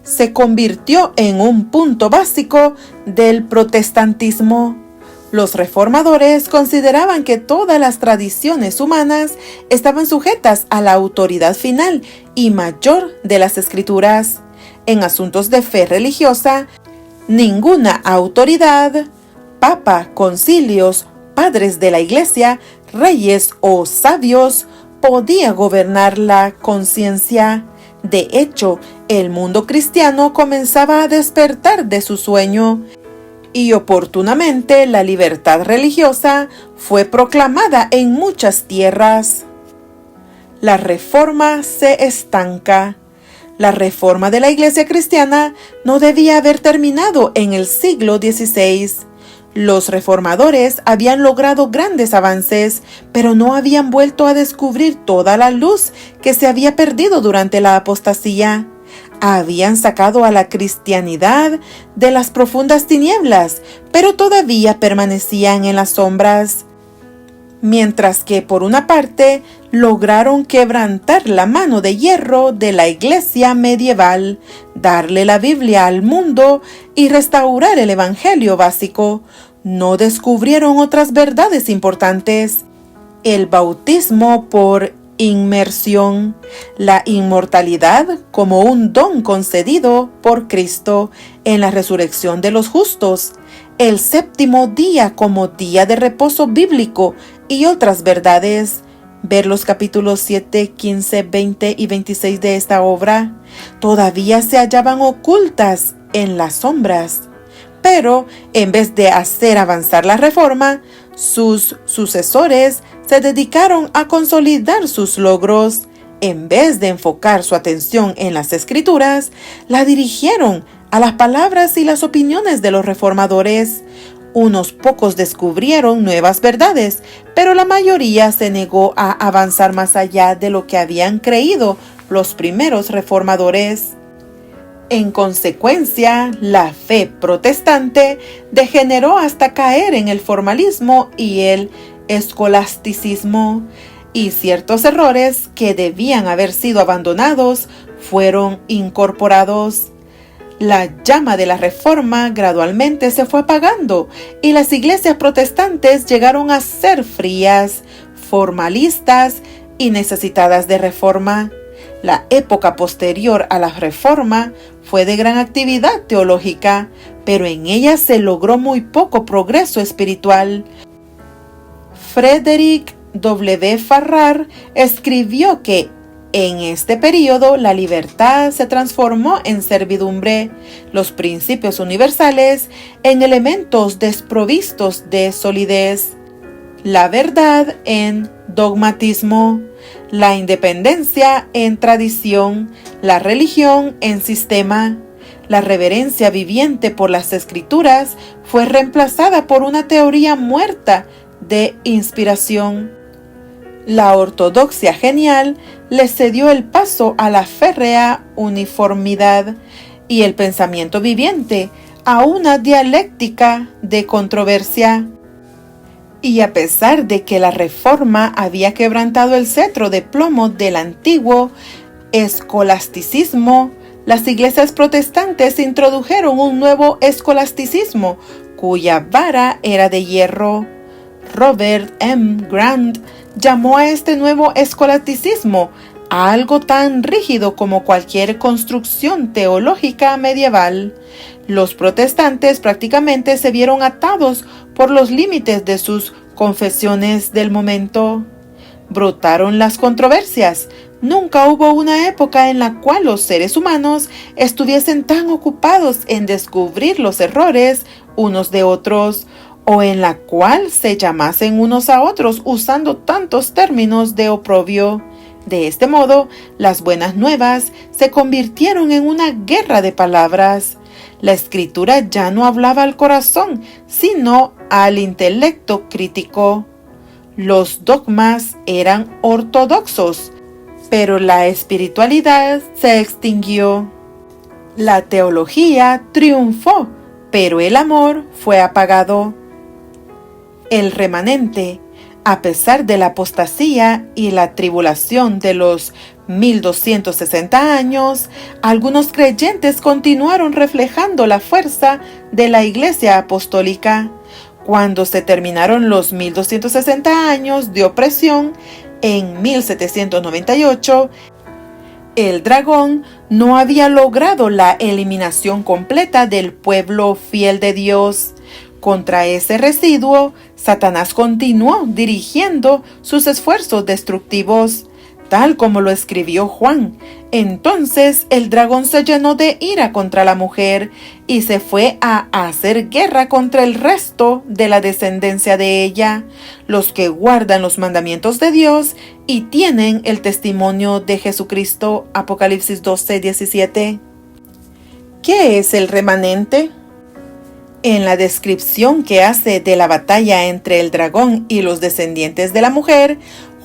se convirtió en un punto básico del protestantismo. Los reformadores consideraban que todas las tradiciones humanas estaban sujetas a la autoridad final y mayor de las Escrituras. En asuntos de fe religiosa, ninguna autoridad, papa, concilios, padres de la Iglesia, reyes o sabios, podía gobernar la conciencia. De hecho, el mundo cristiano comenzaba a despertar de su sueño, y oportunamente la libertad religiosa fue proclamada en muchas tierras. La Reforma se estanca. La Reforma de la Iglesia cristiana no debía haber terminado en el siglo XVI. Los reformadores habían logrado grandes avances, pero no habían vuelto a descubrir toda la luz que se había perdido durante la apostasía. Habían sacado a la cristianidad de las profundas tinieblas, pero todavía permanecían en las sombras. Mientras que, por una parte, lograron quebrantar la mano de hierro de la Iglesia medieval, darle la Biblia al mundo y restaurar el Evangelio básico, no descubrieron otras verdades importantes: el bautismo por inmersión, la inmortalidad como un don concedido por Cristo en la resurrección de los justos, el séptimo día como día de reposo bíblico y otras verdades. Ver los capítulos 7, 15, 20 y 26 de esta obra. Todavía se hallaban ocultas en las sombras. Pero, en vez de hacer avanzar la Reforma, sus sucesores se dedicaron a consolidar sus logros. en vez de enfocar su atención en las Escrituras, la dirigieron a las palabras y las opiniones de los reformadores. Unos pocos descubrieron nuevas verdades, pero la mayoría se negó a avanzar más allá de lo que habían creído los primeros reformadores. En consecuencia, la fe protestante degeneró hasta caer en el formalismo y el escolasticismo, y ciertos errores que debían haber sido abandonados fueron incorporados. La llama de la Reforma gradualmente se fue apagando y las iglesias protestantes llegaron a ser frías, formalistas y necesitadas de reforma. La época posterior a la Reforma fue de gran actividad teológica, pero en ella se logró muy poco progreso espiritual. Frederick W. Farrar escribió que en este período la libertad se transformó en servidumbre, los principios universales en elementos desprovistos de solidez, la verdad en dogmatismo, la independencia en tradición, la religión en sistema. La reverencia viviente por las Escrituras fue reemplazada por una teoría muerta de inspiración. La ortodoxia genial le cedió el paso a la férrea uniformidad y el pensamiento viviente a una dialéctica de controversia. Y a pesar de que la Reforma había quebrantado el cetro de plomo del antiguo escolasticismo, las iglesias protestantes introdujeron un nuevo escolasticismo cuya vara era de hierro. Robert M. Grant llamó a este nuevo escolasticismo a algo tan rígido como cualquier construcción teológica medieval. Los protestantes prácticamente se vieron atados por los límites de sus confesiones del momento. Brotaron las controversias. Nunca hubo una época en la cual los seres humanos estuviesen tan ocupados en descubrir los errores unos de otros, o en la cual se llamasen unos a otros usando tantos términos de oprobio. De este modo, las buenas nuevas se convirtieron en una guerra de palabras. La Escritura ya no hablaba al corazón, sino al intelecto crítico. Los dogmas eran ortodoxos, pero la espiritualidad se extinguió. La teología triunfó, pero el amor fue apagado. El remanente, a pesar de la apostasía y la tribulación de los 1260 años, algunos creyentes continuaron reflejando la fuerza de la Iglesia apostólica. Cuando se terminaron los 1260 años de opresión, en 1798, el dragón no había logrado la eliminación completa del pueblo fiel de Dios. Contra ese residuo, Satanás continuó dirigiendo sus esfuerzos destructivos, tal como lo escribió Juan. Entonces el dragón se llenó de ira contra la mujer y se fue a hacer guerra contra el resto de la descendencia de ella, los que guardan los mandamientos de Dios y tienen el testimonio de Jesucristo. Apocalipsis 12:17. ¿Qué es el remanente? En la descripción que hace de la batalla entre el dragón y los descendientes de la mujer,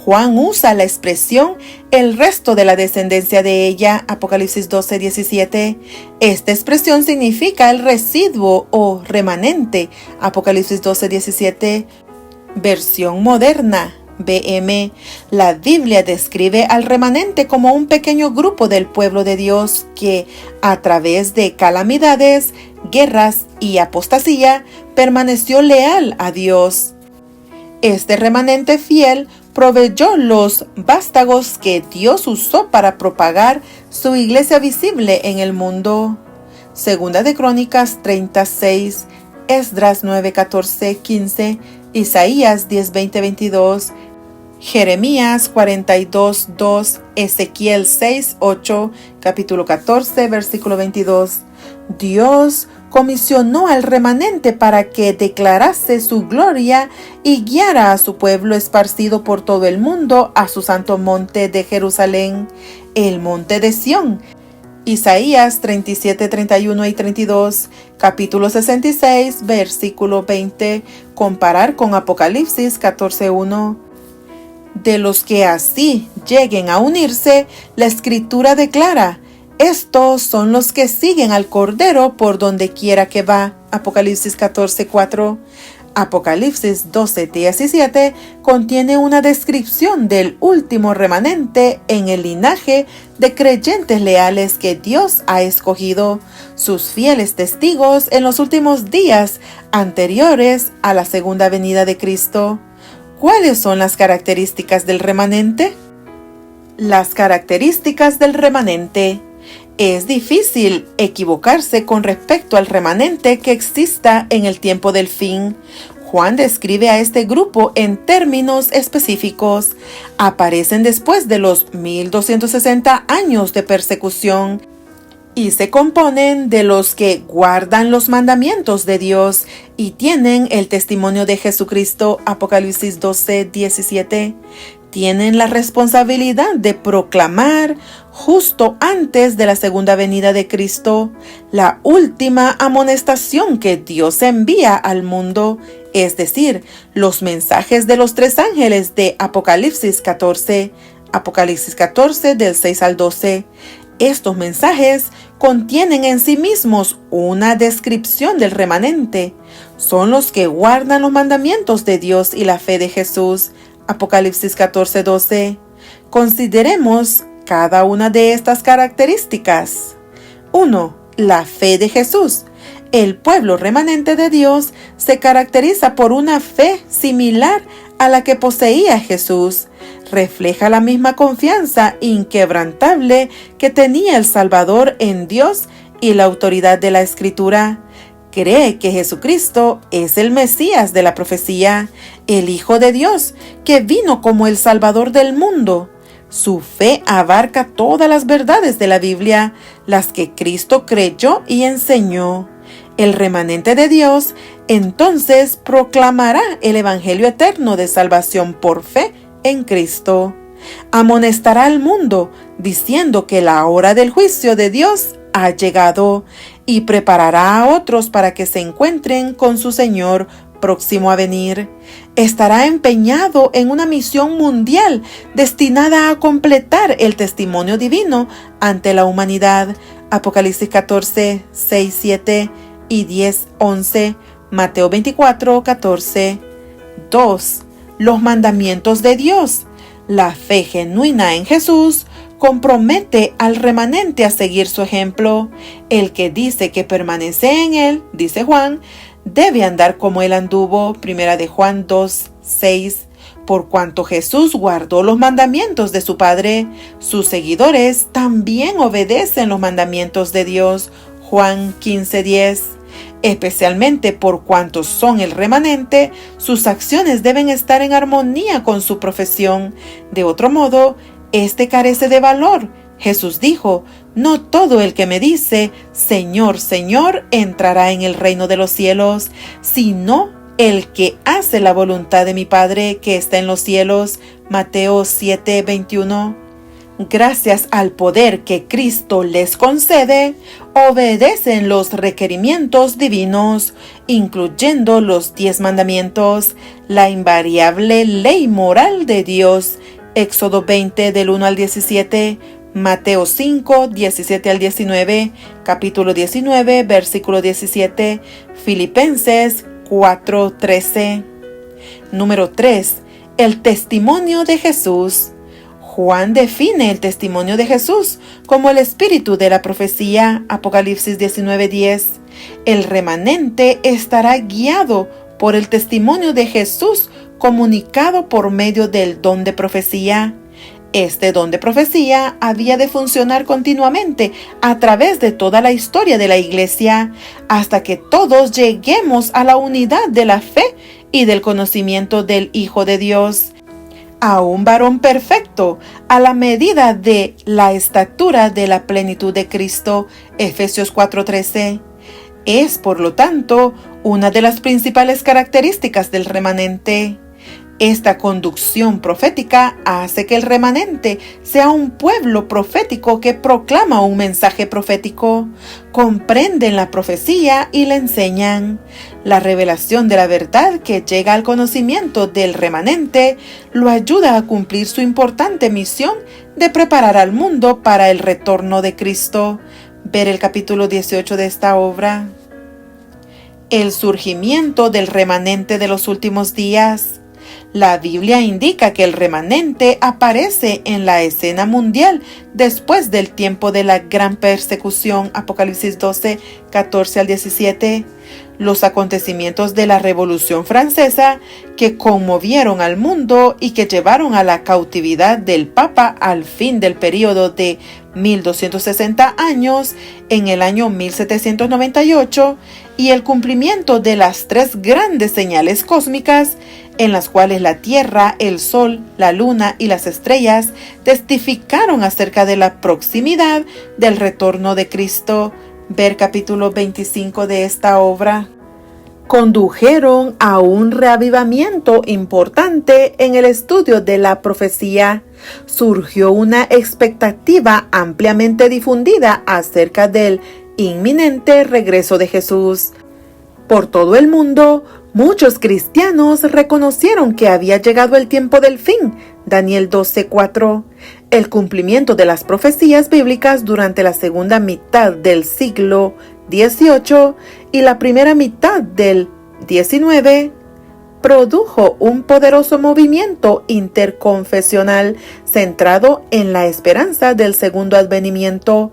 Juan usa la expresión el resto de la descendencia de ella, Apocalipsis 12:17. Esta expresión significa el residuo o remanente, Apocalipsis 12:17. Versión moderna, BM. La Biblia describe al remanente como un pequeño grupo del pueblo de Dios que, a través de calamidades, guerras y apostasía, permaneció leal a Dios. Este remanente fiel proveyó los vástagos que Dios usó para propagar su iglesia visible en el mundo. Segunda de Crónicas 36, Esdras 9, 14, 15, Isaías 10, 20, 22, Jeremías 42, 2, Ezequiel 6, 8, capítulo 14, versículo 22. Dios comisionó al remanente para que declarase su gloria y guiara a su pueblo esparcido por todo el mundo a su santo monte de Jerusalén, el monte de Sión. Isaías 37, 31 y 32, capítulo 66, versículo 20, comparar con Apocalipsis 14, 1. De los que así lleguen a unirse, la Escritura declara: estos son los que siguen al Cordero por donde quiera que va. Apocalipsis 14, 4. Apocalipsis 12, 17 contiene una descripción del último remanente en el linaje de creyentes leales que Dios ha escogido, sus fieles testigos en los últimos días anteriores a la segunda venida de Cristo. ¿Cuáles son las características del remanente? Las características del remanente. Es difícil equivocarse con respecto al remanente que exista en el tiempo del fin. Juan describe a este grupo en términos específicos. Aparecen después de los 1260 años de persecución y se componen de los que guardan los mandamientos de Dios y tienen el testimonio de Jesucristo. Apocalipsis 12, 17. Tienen la responsabilidad de proclamar justo antes de la segunda venida de Cristo la última amonestación que Dios envía al mundo, es decir, los mensajes de los 3 ángeles de Apocalipsis 14, Apocalipsis 14 del 6 al 12. Estos mensajes contienen en sí mismos una descripción del remanente. Son los que guardan los mandamientos de Dios y la fe de Jesús. Apocalipsis 14, 12. Consideremos cada una de estas características. 1. La fe de Jesús. El pueblo remanente de Dios se caracteriza por una fe similar a la que poseía Jesús. Refleja la misma confianza inquebrantable que tenía el Salvador en Dios y la autoridad de la Escritura. Cree que Jesucristo es el Mesías de la profecía, el Hijo de Dios, que vino como el Salvador del mundo. Su fe abarca todas las verdades de la Biblia, las que Cristo creyó y enseñó. El remanente de Dios entonces proclamará el Evangelio eterno de salvación por fe en Cristo. Amonestará al mundo diciendo que la hora del juicio de Dios ha llegado y preparará a otros para que se encuentren con su Señor próximo a venir. Estará empeñado en una misión mundial destinada a completar el testimonio divino ante la humanidad. Apocalipsis 14, 6, 7 y 10, 11, Mateo 24, 14. 2. Los mandamientos de Dios. La fe genuina en Jesús compromete al remanente a seguir su ejemplo. El que dice que permanece en él, dice Juan, debe andar como él anduvo. Primera de Juan 2, 6. Por cuanto Jesús guardó los mandamientos de su Padre, sus seguidores también obedecen los mandamientos de Dios. Juan 15, 10. Especialmente por cuantos son el remanente, sus acciones deben estar en armonía con su profesión. De otro modo, este carece de valor. Jesús dijo: no todo el que me dice, Señor, Señor, entrará en el reino de los cielos, sino el que hace la voluntad de mi Padre que está en los cielos. Mateo 7, 21. Gracias al poder que Cristo les concede, obedecen los requerimientos divinos, incluyendo los 10 mandamientos, la invariable ley moral de Dios. Éxodo 20 del 1 al 17, Mateo 5, 17 al 19, capítulo 19, versículo 17, Filipenses 4, 13. Número 3. El testimonio de Jesús. Juan define el testimonio de Jesús como el espíritu de la profecía. Apocalipsis 19, 10. El remanente estará guiado por el testimonio de Jesús comunicado por medio del don de profecía. Este don de profecía había de funcionar continuamente a través de toda la historia de la Iglesia, hasta que todos lleguemos a la unidad de la fe y del conocimiento del Hijo de Dios, a un varón perfecto, a la medida de la estatura de la plenitud de Cristo. Efesios 4:13. Es, por lo tanto, una de las principales características del remanente. Esta conducción profética hace que el remanente sea un pueblo profético que proclama un mensaje profético, comprenden la profecía y la enseñan. La revelación de la verdad que llega al conocimiento del remanente lo ayuda a cumplir su importante misión de preparar al mundo para el retorno de Cristo. Ver el capítulo 18 de esta obra. El surgimiento del remanente de los últimos días. La Biblia indica que el remanente aparece en la escena mundial después del tiempo de la gran persecución, Apocalipsis 12, 14 al 17. Los acontecimientos de la Revolución Francesa que conmovieron al mundo y que llevaron a la cautividad del Papa al fin del período de 1260 años en el año 1798 y el cumplimiento de las tres grandes señales cósmicas en las cuales la Tierra, el Sol, la Luna y las estrellas testificaron acerca de la proximidad del retorno de Cristo. Ver capítulo 25 de esta obra. Condujeron a un reavivamiento importante en el estudio de la profecía. Surgió una expectativa ampliamente difundida acerca del inminente regreso de Jesús. Por todo el mundo, muchos cristianos reconocieron que había llegado el tiempo del fin, Daniel 12:4. El cumplimiento de las profecías bíblicas durante la segunda mitad del siglo XVIII y la primera mitad del XIX produjo un poderoso movimiento interconfesional centrado en la esperanza del segundo advenimiento.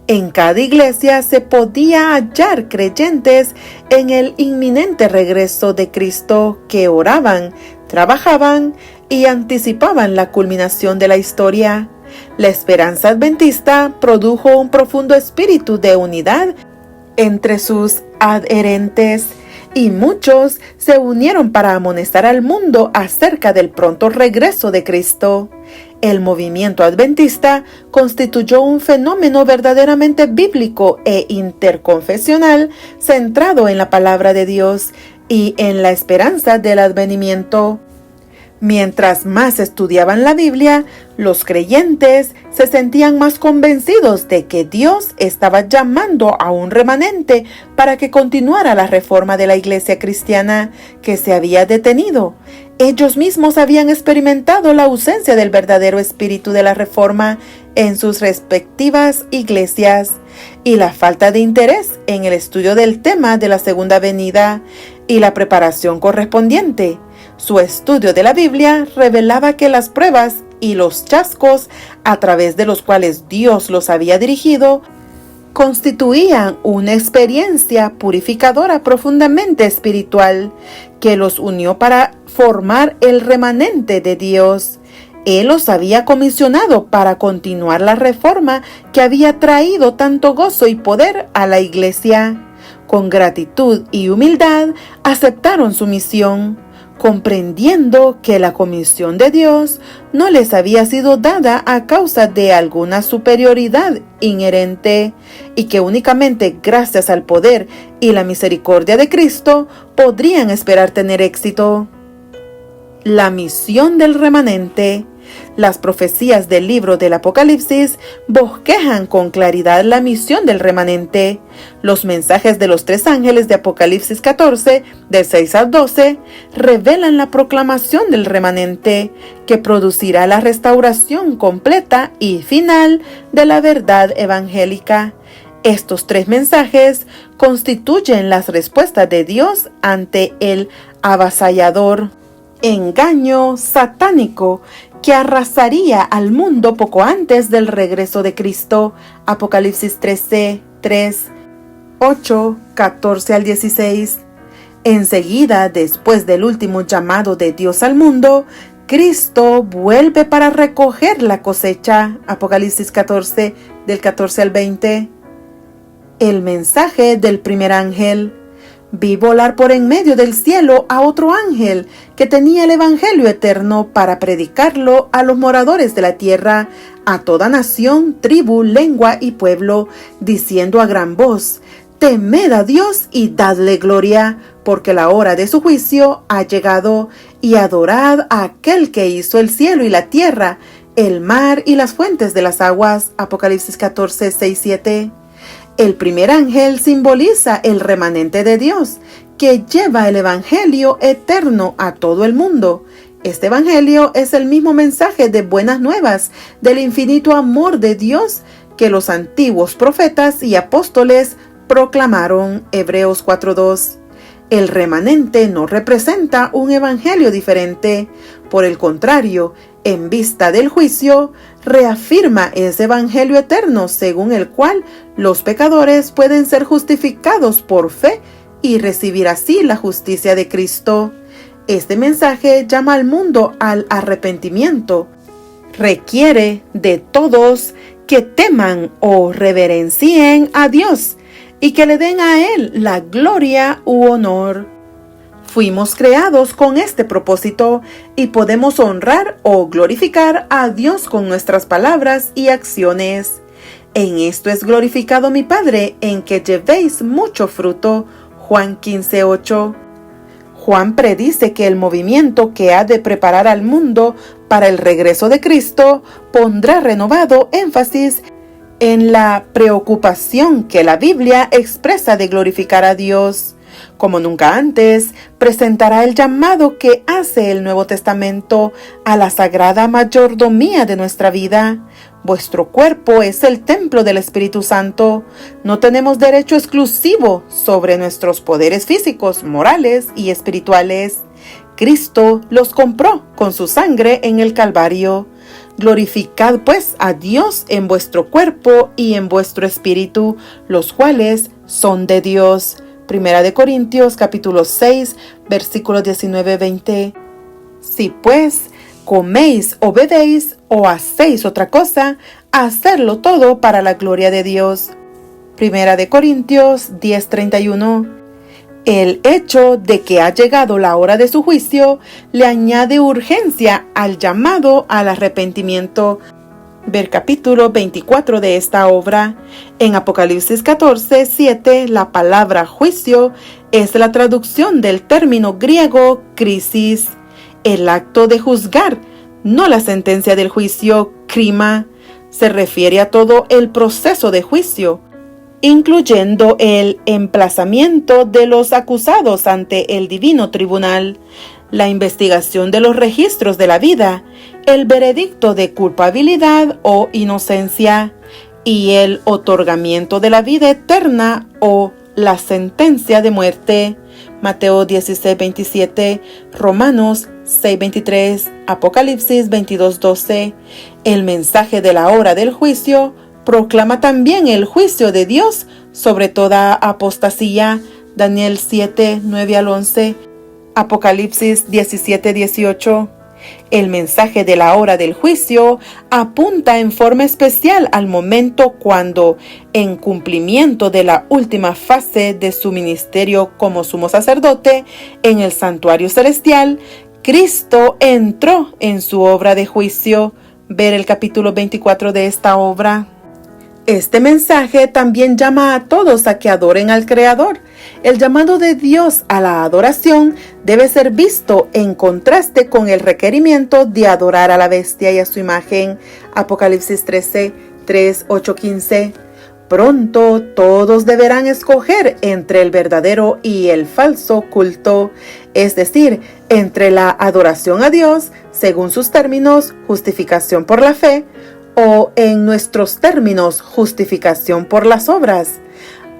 En cada iglesia se podía hallar creyentes en el inminente regreso de Cristo que oraban, trabajaban y anticipaban la culminación de la historia. La esperanza adventista produjo un profundo espíritu de unidad entre sus adherentes y muchos se unieron para amonestar al mundo acerca del pronto regreso de Cristo. El movimiento adventista constituyó un fenómeno verdaderamente bíblico e interconfesional centrado en la palabra de Dios y en la esperanza del advenimiento. Mientras más estudiaban la Biblia, los creyentes se sentían más convencidos de que Dios estaba llamando a un remanente para que continuara la reforma de la iglesia cristiana que se había detenido. Ellos mismos habían experimentado la ausencia del verdadero espíritu de la reforma en sus respectivas iglesias y la falta de interés en el estudio del tema de la segunda venida y la preparación correspondiente. Su estudio de la Biblia revelaba que las pruebas y los chascos a través de los cuales Dios los había dirigido constituían una experiencia purificadora profundamente espiritual que los unió para formar el remanente de Dios. Él los había comisionado para continuar la reforma que había traído tanto gozo y poder a la iglesia. Con gratitud y humildad aceptaron su misión, comprendiendo que la comisión de Dios no les había sido dada a causa de alguna superioridad inherente y que únicamente gracias al poder y la misericordia de Cristo podrían esperar tener éxito. La misión del remanente. Las profecías del libro del Apocalipsis bosquejan con claridad la misión del remanente. Los mensajes de los tres ángeles de Apocalipsis 14, del 6 al 12, revelan la proclamación del remanente, que producirá la restauración completa y final de la verdad evangélica. Estos tres mensajes constituyen las respuestas de Dios ante el avasallador engaño satánico que arrasaría al mundo poco antes del regreso de Cristo. Apocalipsis 13, 3, 8, 14 al 16. Enseguida, después del último llamado de Dios al mundo, Cristo vuelve para recoger la cosecha. Apocalipsis 14, del 14 al 20. El mensaje del primer ángel. Vi volar por en medio del cielo a otro ángel que tenía el evangelio eterno para predicarlo a los moradores de la tierra, a toda nación, tribu, lengua y pueblo, diciendo a gran voz: temed a Dios y dadle gloria, porque la hora de su juicio ha llegado, y adorad a aquel que hizo el cielo y la tierra, el mar y las fuentes de las aguas. Apocalipsis 14, 6, 7. El primer ángel simboliza el remanente de Dios, que lleva el evangelio eterno a todo el mundo. Este evangelio es el mismo mensaje de buenas nuevas del infinito amor de Dios que los antiguos profetas y apóstoles proclamaron. Hebreos 4:2. El remanente no representa un evangelio diferente. Por el contrario, en vista del juicio, reafirma ese evangelio eterno según el cual los pecadores pueden ser justificados por fe y recibir así la justicia de Cristo. Este mensaje llama al mundo al arrepentimiento. Requiere de todos que teman o reverencien a Dios y que le den a Él la gloria u honor. Fuimos creados con este propósito y podemos honrar o glorificar a Dios con nuestras palabras y acciones. En esto es glorificado mi Padre, en que llevéis mucho fruto. Juan 15:8. Juan predice que el movimiento que ha de preparar al mundo para el regreso de Cristo pondrá renovado énfasis en la preocupación que la Biblia expresa de glorificar a Dios. Como nunca antes, presentará el llamado que hace el Nuevo Testamento a la sagrada mayordomía de nuestra vida. Vuestro cuerpo es el templo del Espíritu Santo. No tenemos derecho exclusivo sobre nuestros poderes físicos, morales y espirituales. Cristo los compró con su sangre en el Calvario. Glorificad pues a Dios en vuestro cuerpo y en vuestro espíritu, los cuales son de Dios. Primera de Corintios capítulo 6, versículos 19-20. Si pues coméis o bebéis o hacéis otra cosa, hacedlo todo para la gloria de Dios. Primera de Corintios 10:31. El hecho de que ha llegado la hora de su juicio le añade urgencia al llamado al arrepentimiento. Ver capítulo 24 de esta obra. En Apocalipsis 14:7, la palabra juicio es la traducción del término griego crisis, el acto de juzgar, no la sentencia del juicio, crima. Se refiere a todo el proceso de juicio, incluyendo el emplazamiento de los acusados ante el divino tribunal, la investigación de los registros de la vida, el veredicto de culpabilidad o inocencia y el otorgamiento de la vida eterna o la sentencia de muerte. Mateo 16:27, Romanos 6:23, Apocalipsis 22:12. El mensaje de la hora del juicio proclama también el juicio de Dios sobre toda apostasía. Daniel 7:9-11, Apocalipsis 17:18. El mensaje de la hora del juicio apunta en forma especial al momento cuando, en cumplimiento de la última fase de su ministerio como sumo sacerdote en el santuario celestial, Cristo entró en su obra de juicio. Ver el capítulo 24 de esta obra. Este mensaje también llama a todos a que adoren al Creador. El llamado de Dios a la adoración debe ser visto en contraste con el requerimiento de adorar a la bestia y a su imagen. Apocalipsis 13:3, 8, 15. Pronto todos deberán escoger entre el verdadero y el falso culto, es decir, entre la adoración a Dios, según sus términos, justificación por la fe, o en nuestros términos, justificación por las obras.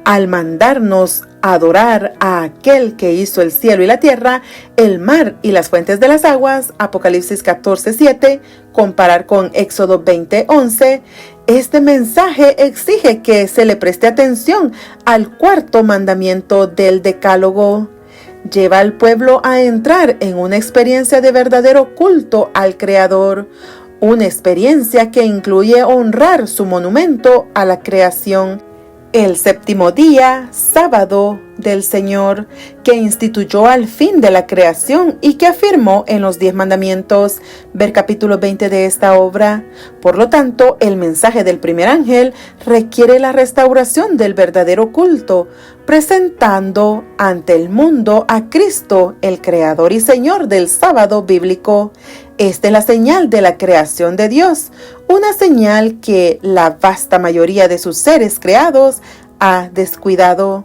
Al mandarnos adorar a aquel que hizo el cielo y la tierra, el mar y las fuentes de las aguas, Apocalipsis 14:7, comparar con Éxodo 20:11, este mensaje exige que se le preste atención al cuarto mandamiento del Decálogo. Lleva al pueblo a entrar en una experiencia de verdadero culto al Creador, una experiencia que incluye honrar su monumento a la creación, el séptimo día, sábado, del Señor, que instituyó al fin de la creación y que afirmó en los 10 mandamientos. Ver capítulo 20 de esta obra. Por lo tanto, el mensaje del primer ángel requiere la restauración del verdadero culto, presentando ante el mundo a Cristo, el Creador y Señor del sábado bíblico. Esta es la señal de la creación de Dios, una señal que la vasta mayoría de sus seres creados ha descuidado.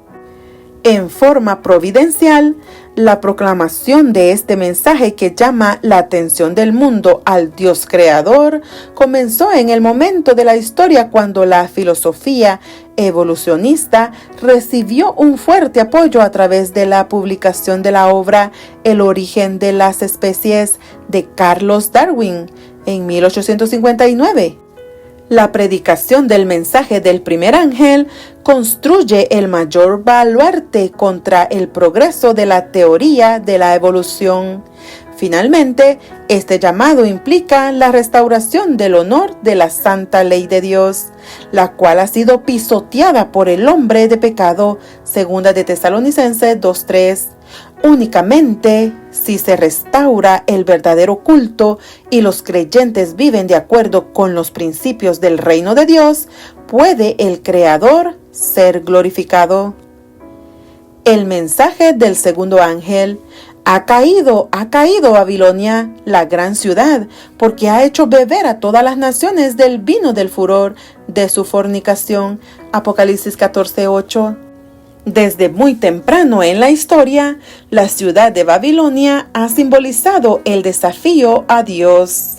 En forma providencial, la proclamación de este mensaje que llama la atención del mundo al Dios creador comenzó en el momento de la historia cuando la filosofía evolucionista recibió un fuerte apoyo a través de la publicación de la obra El origen de las especies de Carlos Darwin en 1859. La predicación del mensaje del primer ángel construye el mayor baluarte contra el progreso de la teoría de la evolución. Finalmente, este llamado implica la restauración del honor de la santa ley de Dios, la cual ha sido pisoteada por el hombre de pecado, segunda de Tesalonicenses 2:3. Únicamente si se restaura el verdadero culto y los creyentes viven de acuerdo con los principios del reino de Dios, puede el Creador ser glorificado. El mensaje del segundo ángel: ha caído Babilonia, la gran ciudad, porque ha hecho beber a todas las naciones del vino del furor de su fornicación. Apocalipsis 14:8. Desde muy temprano en la historia, la ciudad de Babilonia ha simbolizado el desafío a Dios.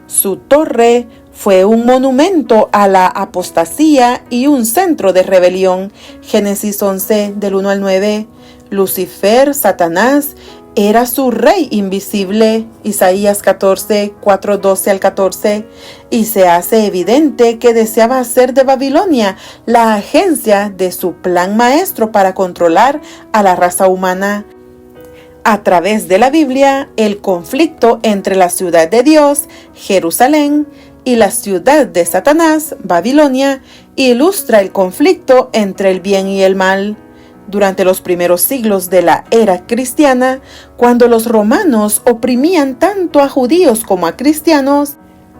Su torre fue un monumento a la apostasía y un centro de rebelión. Génesis 11, del 1 al 9. Lucifer, Satanás, era su rey invisible. Isaías 14, 4, 12 al 14. Y se hace evidente que deseaba hacer de Babilonia la agencia de su plan maestro para controlar a la raza humana. A través de la Biblia, el conflicto entre la ciudad de Dios, Jerusalén, y la ciudad de Satanás, Babilonia, ilustra el conflicto entre el bien y el mal. Durante los primeros siglos de la era cristiana, cuando los romanos oprimían tanto a judíos como a cristianos,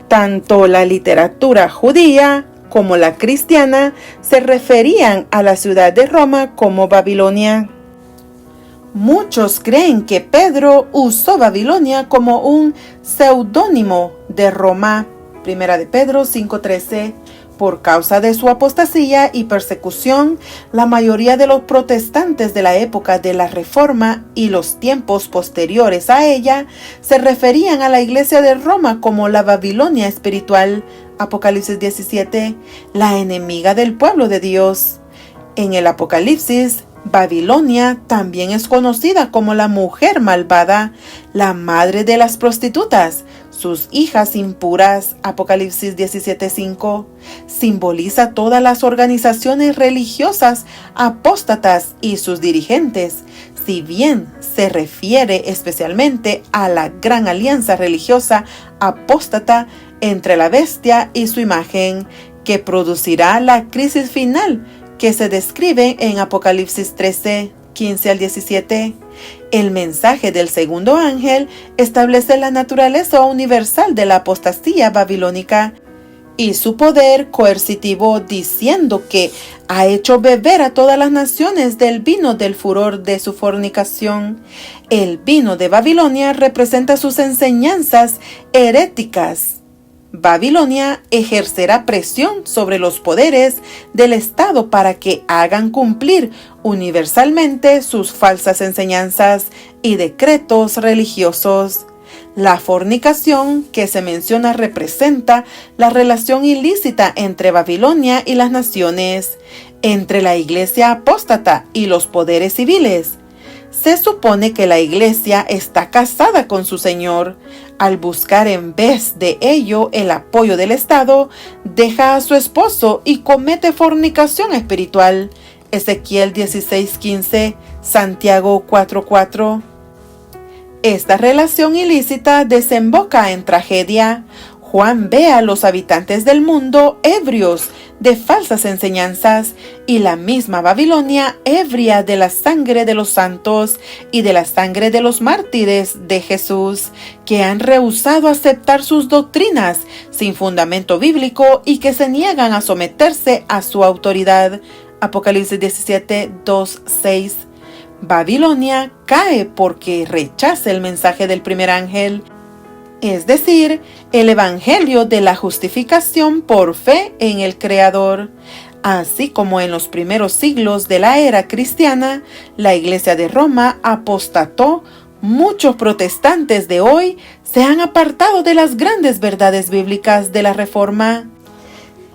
tanto la literatura judía como la cristiana se referían a la ciudad de Roma como Babilonia. Muchos creen que Pedro usó Babilonia como un seudónimo de Roma. Primera de Pedro 5:13. Por causa de su apostasía y persecución, la mayoría de los protestantes de la época de la Reforma y los tiempos posteriores a ella se referían a la iglesia de Roma como la Babilonia espiritual. Apocalipsis 17, la enemiga del pueblo de Dios. En el Apocalipsis, Babilonia también es conocida como la mujer malvada, la madre de las prostitutas, sus hijas impuras. Apocalipsis 17:5. Simboliza todas las organizaciones religiosas apóstatas y sus dirigentes, si bien se refiere especialmente a la gran alianza religiosa apóstata entre la bestia y su imagen, que producirá la crisis final que se describe en Apocalipsis 13, 15 al 17. El mensaje del segundo ángel establece la naturaleza universal de la apostasía babilónica y su poder coercitivo, diciendo que ha hecho beber a todas las naciones del vino del furor de su fornicación. El vino de Babilonia representa sus enseñanzas heréticas. Babilonia ejercerá presión sobre los poderes del Estado para que hagan cumplir universalmente sus falsas enseñanzas y decretos religiosos. La fornicación que se menciona representa la relación ilícita entre Babilonia y las naciones, entre la iglesia apóstata y los poderes civiles. Se supone que la iglesia está casada con su Señor. Al buscar en vez de ello el apoyo del Estado, deja a su esposo y comete fornicación espiritual. Ezequiel 16:15, Santiago 4:4. Esta relación ilícita desemboca en tragedia. Juan ve a los habitantes del mundo ebrios de falsas enseñanzas y la misma Babilonia ebria de la sangre de los santos y de la sangre de los mártires de Jesús, que han rehusado aceptar sus doctrinas sin fundamento bíblico y que se niegan a someterse a su autoridad. Apocalipsis 17, 2, 6. Babilonia cae porque rechaza el mensaje del primer ángel, es decir, el evangelio de la justificación por fe en el Creador. Así como en los primeros siglos de la era cristiana, la Iglesia de Roma apostató, muchos protestantes de hoy se han apartado de las grandes verdades bíblicas de la Reforma.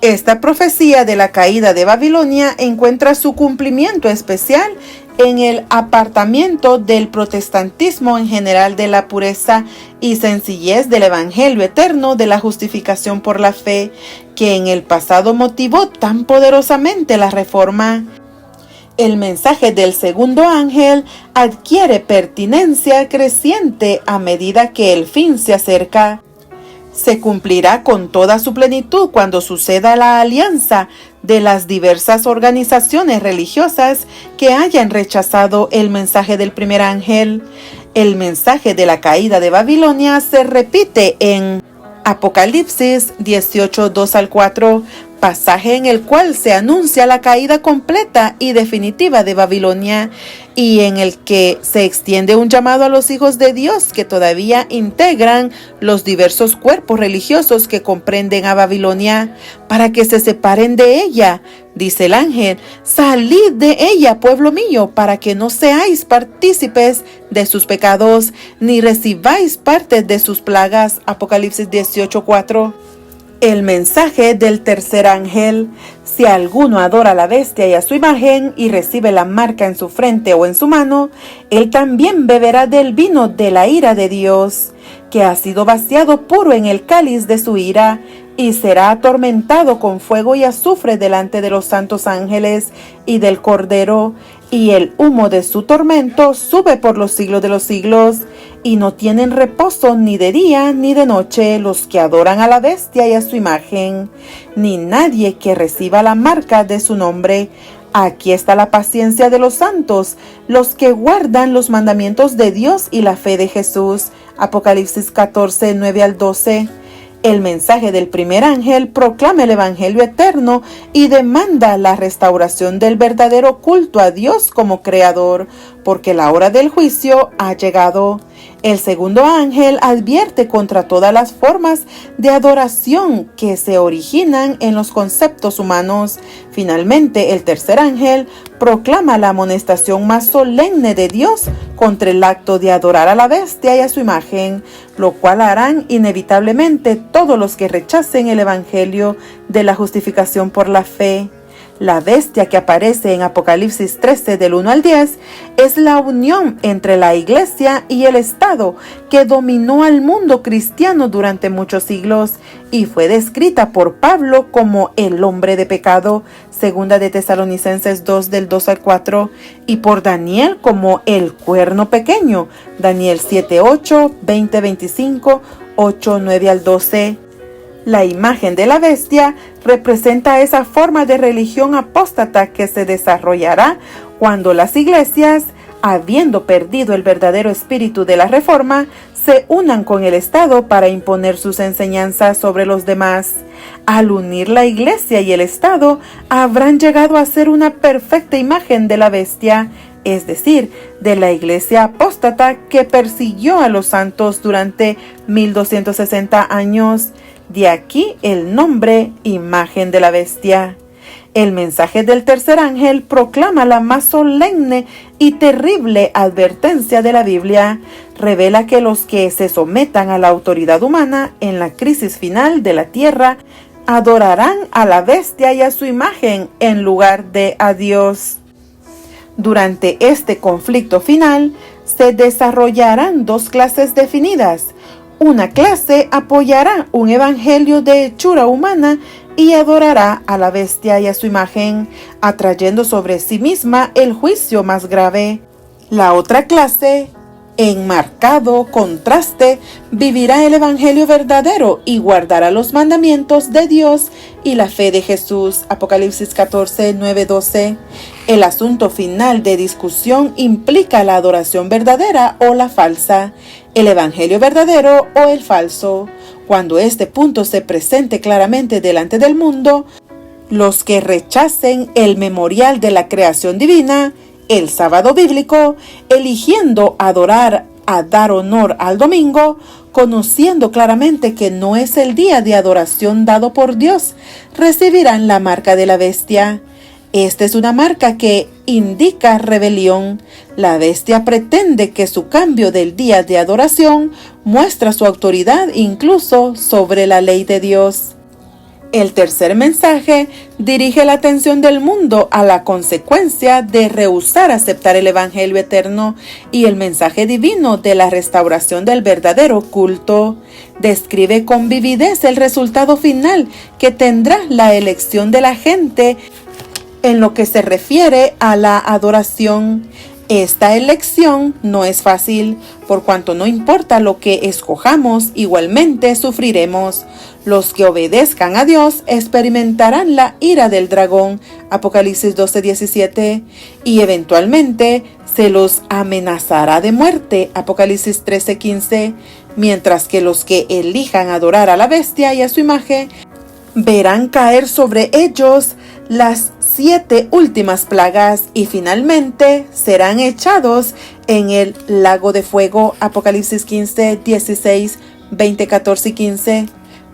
Esta profecía de la caída de Babilonia encuentra su cumplimiento especial en el apartamiento del protestantismo en general de la pureza y sencillez del Evangelio eterno de la justificación por la fe, que en el pasado motivó tan poderosamente la Reforma. El mensaje del segundo ángel adquiere pertinencia creciente a medida que el fin se acerca. Se cumplirá con toda su plenitud cuando suceda la alianza de las diversas organizaciones religiosas que hayan rechazado el mensaje del primer ángel. El mensaje de la caída de Babilonia se repite en Apocalipsis 18, 2 al 4, pasaje en el cual se anuncia la caída completa y definitiva de Babilonia, y en el que se extiende un llamado a los hijos de Dios que todavía integran los diversos cuerpos religiosos que comprenden a Babilonia, para que se separen de ella. Dice el ángel: salid de ella, pueblo mío, para que no seáis partícipes de sus pecados, ni recibáis parte de sus plagas. Apocalipsis 18, 4. El mensaje del tercer ángel: si alguno adora a la bestia y a su imagen y recibe la marca en su frente o en su mano, él también beberá del vino de la ira de Dios, que ha sido vaciado puro en el cáliz de su ira, y será atormentado con fuego y azufre delante de los santos ángeles y del Cordero, y el humo de su tormento sube por los siglos de los siglos, y no tienen reposo ni de día ni de noche los que adoran a la bestia y a su imagen, ni nadie que reciba la marca de su nombre. Aquí está la paciencia de los santos, los que guardan los mandamientos de Dios y la fe de Jesús. Apocalipsis 14, 9 al 12. El mensaje del primer ángel proclama el Evangelio eterno y demanda la restauración del verdadero culto a Dios como Creador, porque la hora del juicio ha llegado. El segundo ángel advierte contra todas las formas de adoración que se originan en los conceptos humanos. Finalmente, el tercer ángel proclama la amonestación más solemne de Dios contra el acto de adorar a la bestia y a su imagen, lo cual harán inevitablemente todos los que rechacen el Evangelio de la justificación por la fe. La bestia que aparece en Apocalipsis 13 del 1 al 10 es la unión entre la Iglesia y el Estado que dominó al mundo cristiano durante muchos siglos y fue descrita por Pablo como el hombre de pecado, segunda de Tesalonicenses 2 del 2 al 4, y por Daniel como el cuerno pequeño, Daniel 7, 8, 20, 25, 8, 9 al 12. La imagen de la bestia representa esa forma de religión apóstata que se desarrollará cuando las iglesias, habiendo perdido el verdadero espíritu de la Reforma, se unan con el Estado para imponer sus enseñanzas sobre los demás. Al unir la iglesia y el Estado, habrán llegado a ser una perfecta imagen de la bestia, es decir, de la iglesia apóstata que persiguió a los santos durante 1260 años. De aquí el nombre imagen de la bestia. El mensaje del tercer ángel proclama la más solemne y terrible advertencia de la Biblia. Revela que los que se sometan a la autoridad humana en la crisis final de la tierra adorarán a la bestia y a su imagen en lugar de a Dios. Durante este conflicto final se desarrollarán dos clases definidas. Una clase apoyará un evangelio de hechura humana y adorará a la bestia y a su imagen, atrayendo sobre sí misma el juicio más grave. La otra clase En marcado contraste, vivirá el Evangelio verdadero y guardará los mandamientos de Dios y la fe de Jesús. Apocalipsis 14, 9, 12. El asunto final de discusión implica la adoración verdadera o la falsa, el Evangelio verdadero o el falso. Cuando este punto se presente claramente delante del mundo, los que rechacen el memorial de la creación divina, el sábado bíblico, eligiendo adorar a dar honor al domingo, conociendo claramente que no es el día de adoración dado por Dios, recibirán la marca de la bestia. Esta es una marca que indica rebelión. La bestia pretende que su cambio del día de adoración muestra su autoridad incluso sobre la ley de Dios. El tercer mensaje dirige la atención del mundo a la consecuencia de rehusar aceptar el Evangelio eterno y el mensaje divino de la restauración del verdadero culto. Describe con vividez el resultado final que tendrá la elección de la gente en lo que se refiere a la adoración. Esta elección no es fácil, por cuanto no importa lo que escojamos, igualmente sufriremos. Los que obedezcan a Dios experimentarán la ira del dragón, Apocalipsis 12, 17, y eventualmente se los amenazará de muerte, Apocalipsis 13, 15, mientras que los que elijan adorar a la bestia y a su imagen verán caer sobre ellos las 7 últimas plagas y finalmente serán echados en el lago de fuego, Apocalipsis 15, 16, 20, 14 y 15.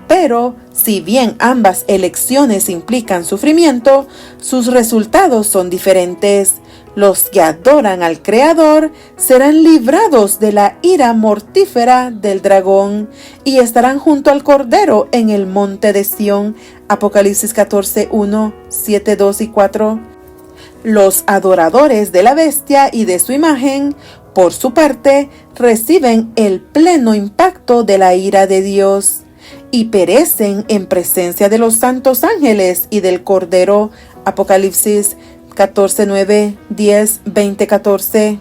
Pero, si bien ambas elecciones implican sufrimiento, sus resultados son diferentes. Los que adoran al Creador serán librados de la ira mortífera del dragón y estarán junto al Cordero en el monte de Sión, Apocalipsis 14, 1, 7, 2 y 4. Los adoradores de la bestia y de su imagen, por su parte, reciben el pleno impacto de la ira de Dios y perecen en presencia de los santos ángeles y del Cordero, Apocalipsis 14, 9, 10, 20, 14.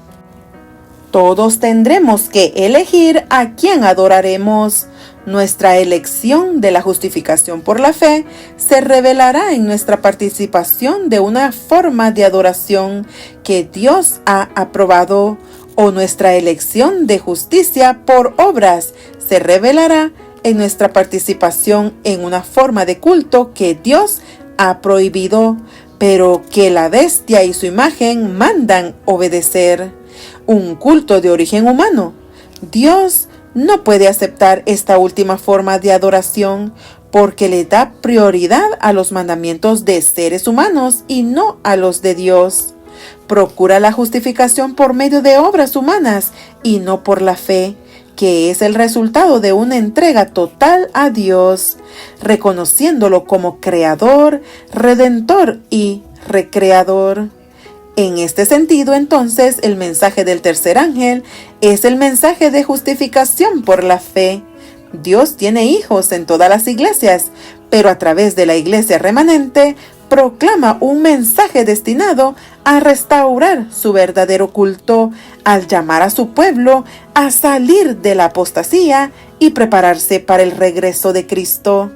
Todos tendremos que elegir a quién adoraremos. Nuestra elección de la justificación por la fe se revelará en nuestra participación de una forma de adoración que Dios ha aprobado, o nuestra elección de justicia por obras se revelará en nuestra participación en una forma de culto que Dios ha prohibido, pero que la bestia y su imagen mandan obedecer. Un culto de origen humano. Dios no puede aceptar esta última forma de adoración porque le da prioridad a los mandamientos de seres humanos y no a los de Dios. Procura la justificación por medio de obras humanas y no por la fe, que es el resultado de una entrega total a Dios, reconociéndolo como creador, redentor y recreador. En este sentido, entonces, el mensaje del tercer ángel es el mensaje de justificación por la fe. Dios tiene hijos en todas las iglesias, pero a través de la iglesia remanente proclama un mensaje destinado a restaurar su verdadero culto, al llamar a su pueblo a salir de la apostasía y prepararse para el regreso de Cristo.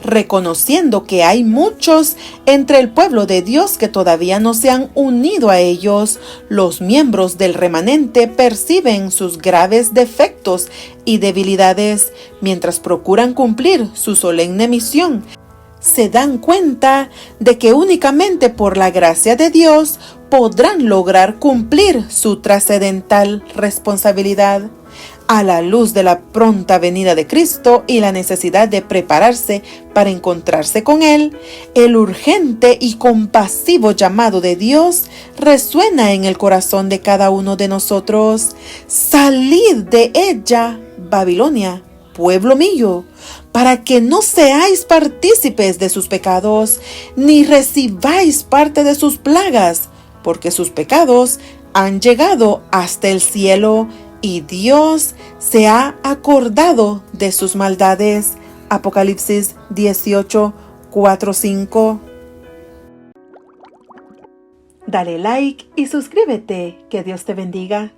Reconociendo que hay muchos entre el pueblo de Dios que todavía no se han unido a ellos, los miembros del remanente perciben sus graves defectos y debilidades mientras procuran cumplir su solemne misión. Se dan cuenta de que únicamente por la gracia de Dios podrán lograr cumplir su trascendental responsabilidad. A la luz de la pronta venida de Cristo y la necesidad de prepararse para encontrarse con Él, el urgente y compasivo llamado de Dios resuena en el corazón de cada uno de nosotros. Salid de ella, Babilonia, pueblo mío, para que no seáis partícipes de sus pecados, ni recibáis parte de sus plagas, porque sus pecados han llegado hasta el cielo, y Dios se ha acordado de sus maldades. Apocalipsis 18, 4, 5. Dale like y suscríbete. Que Dios te bendiga.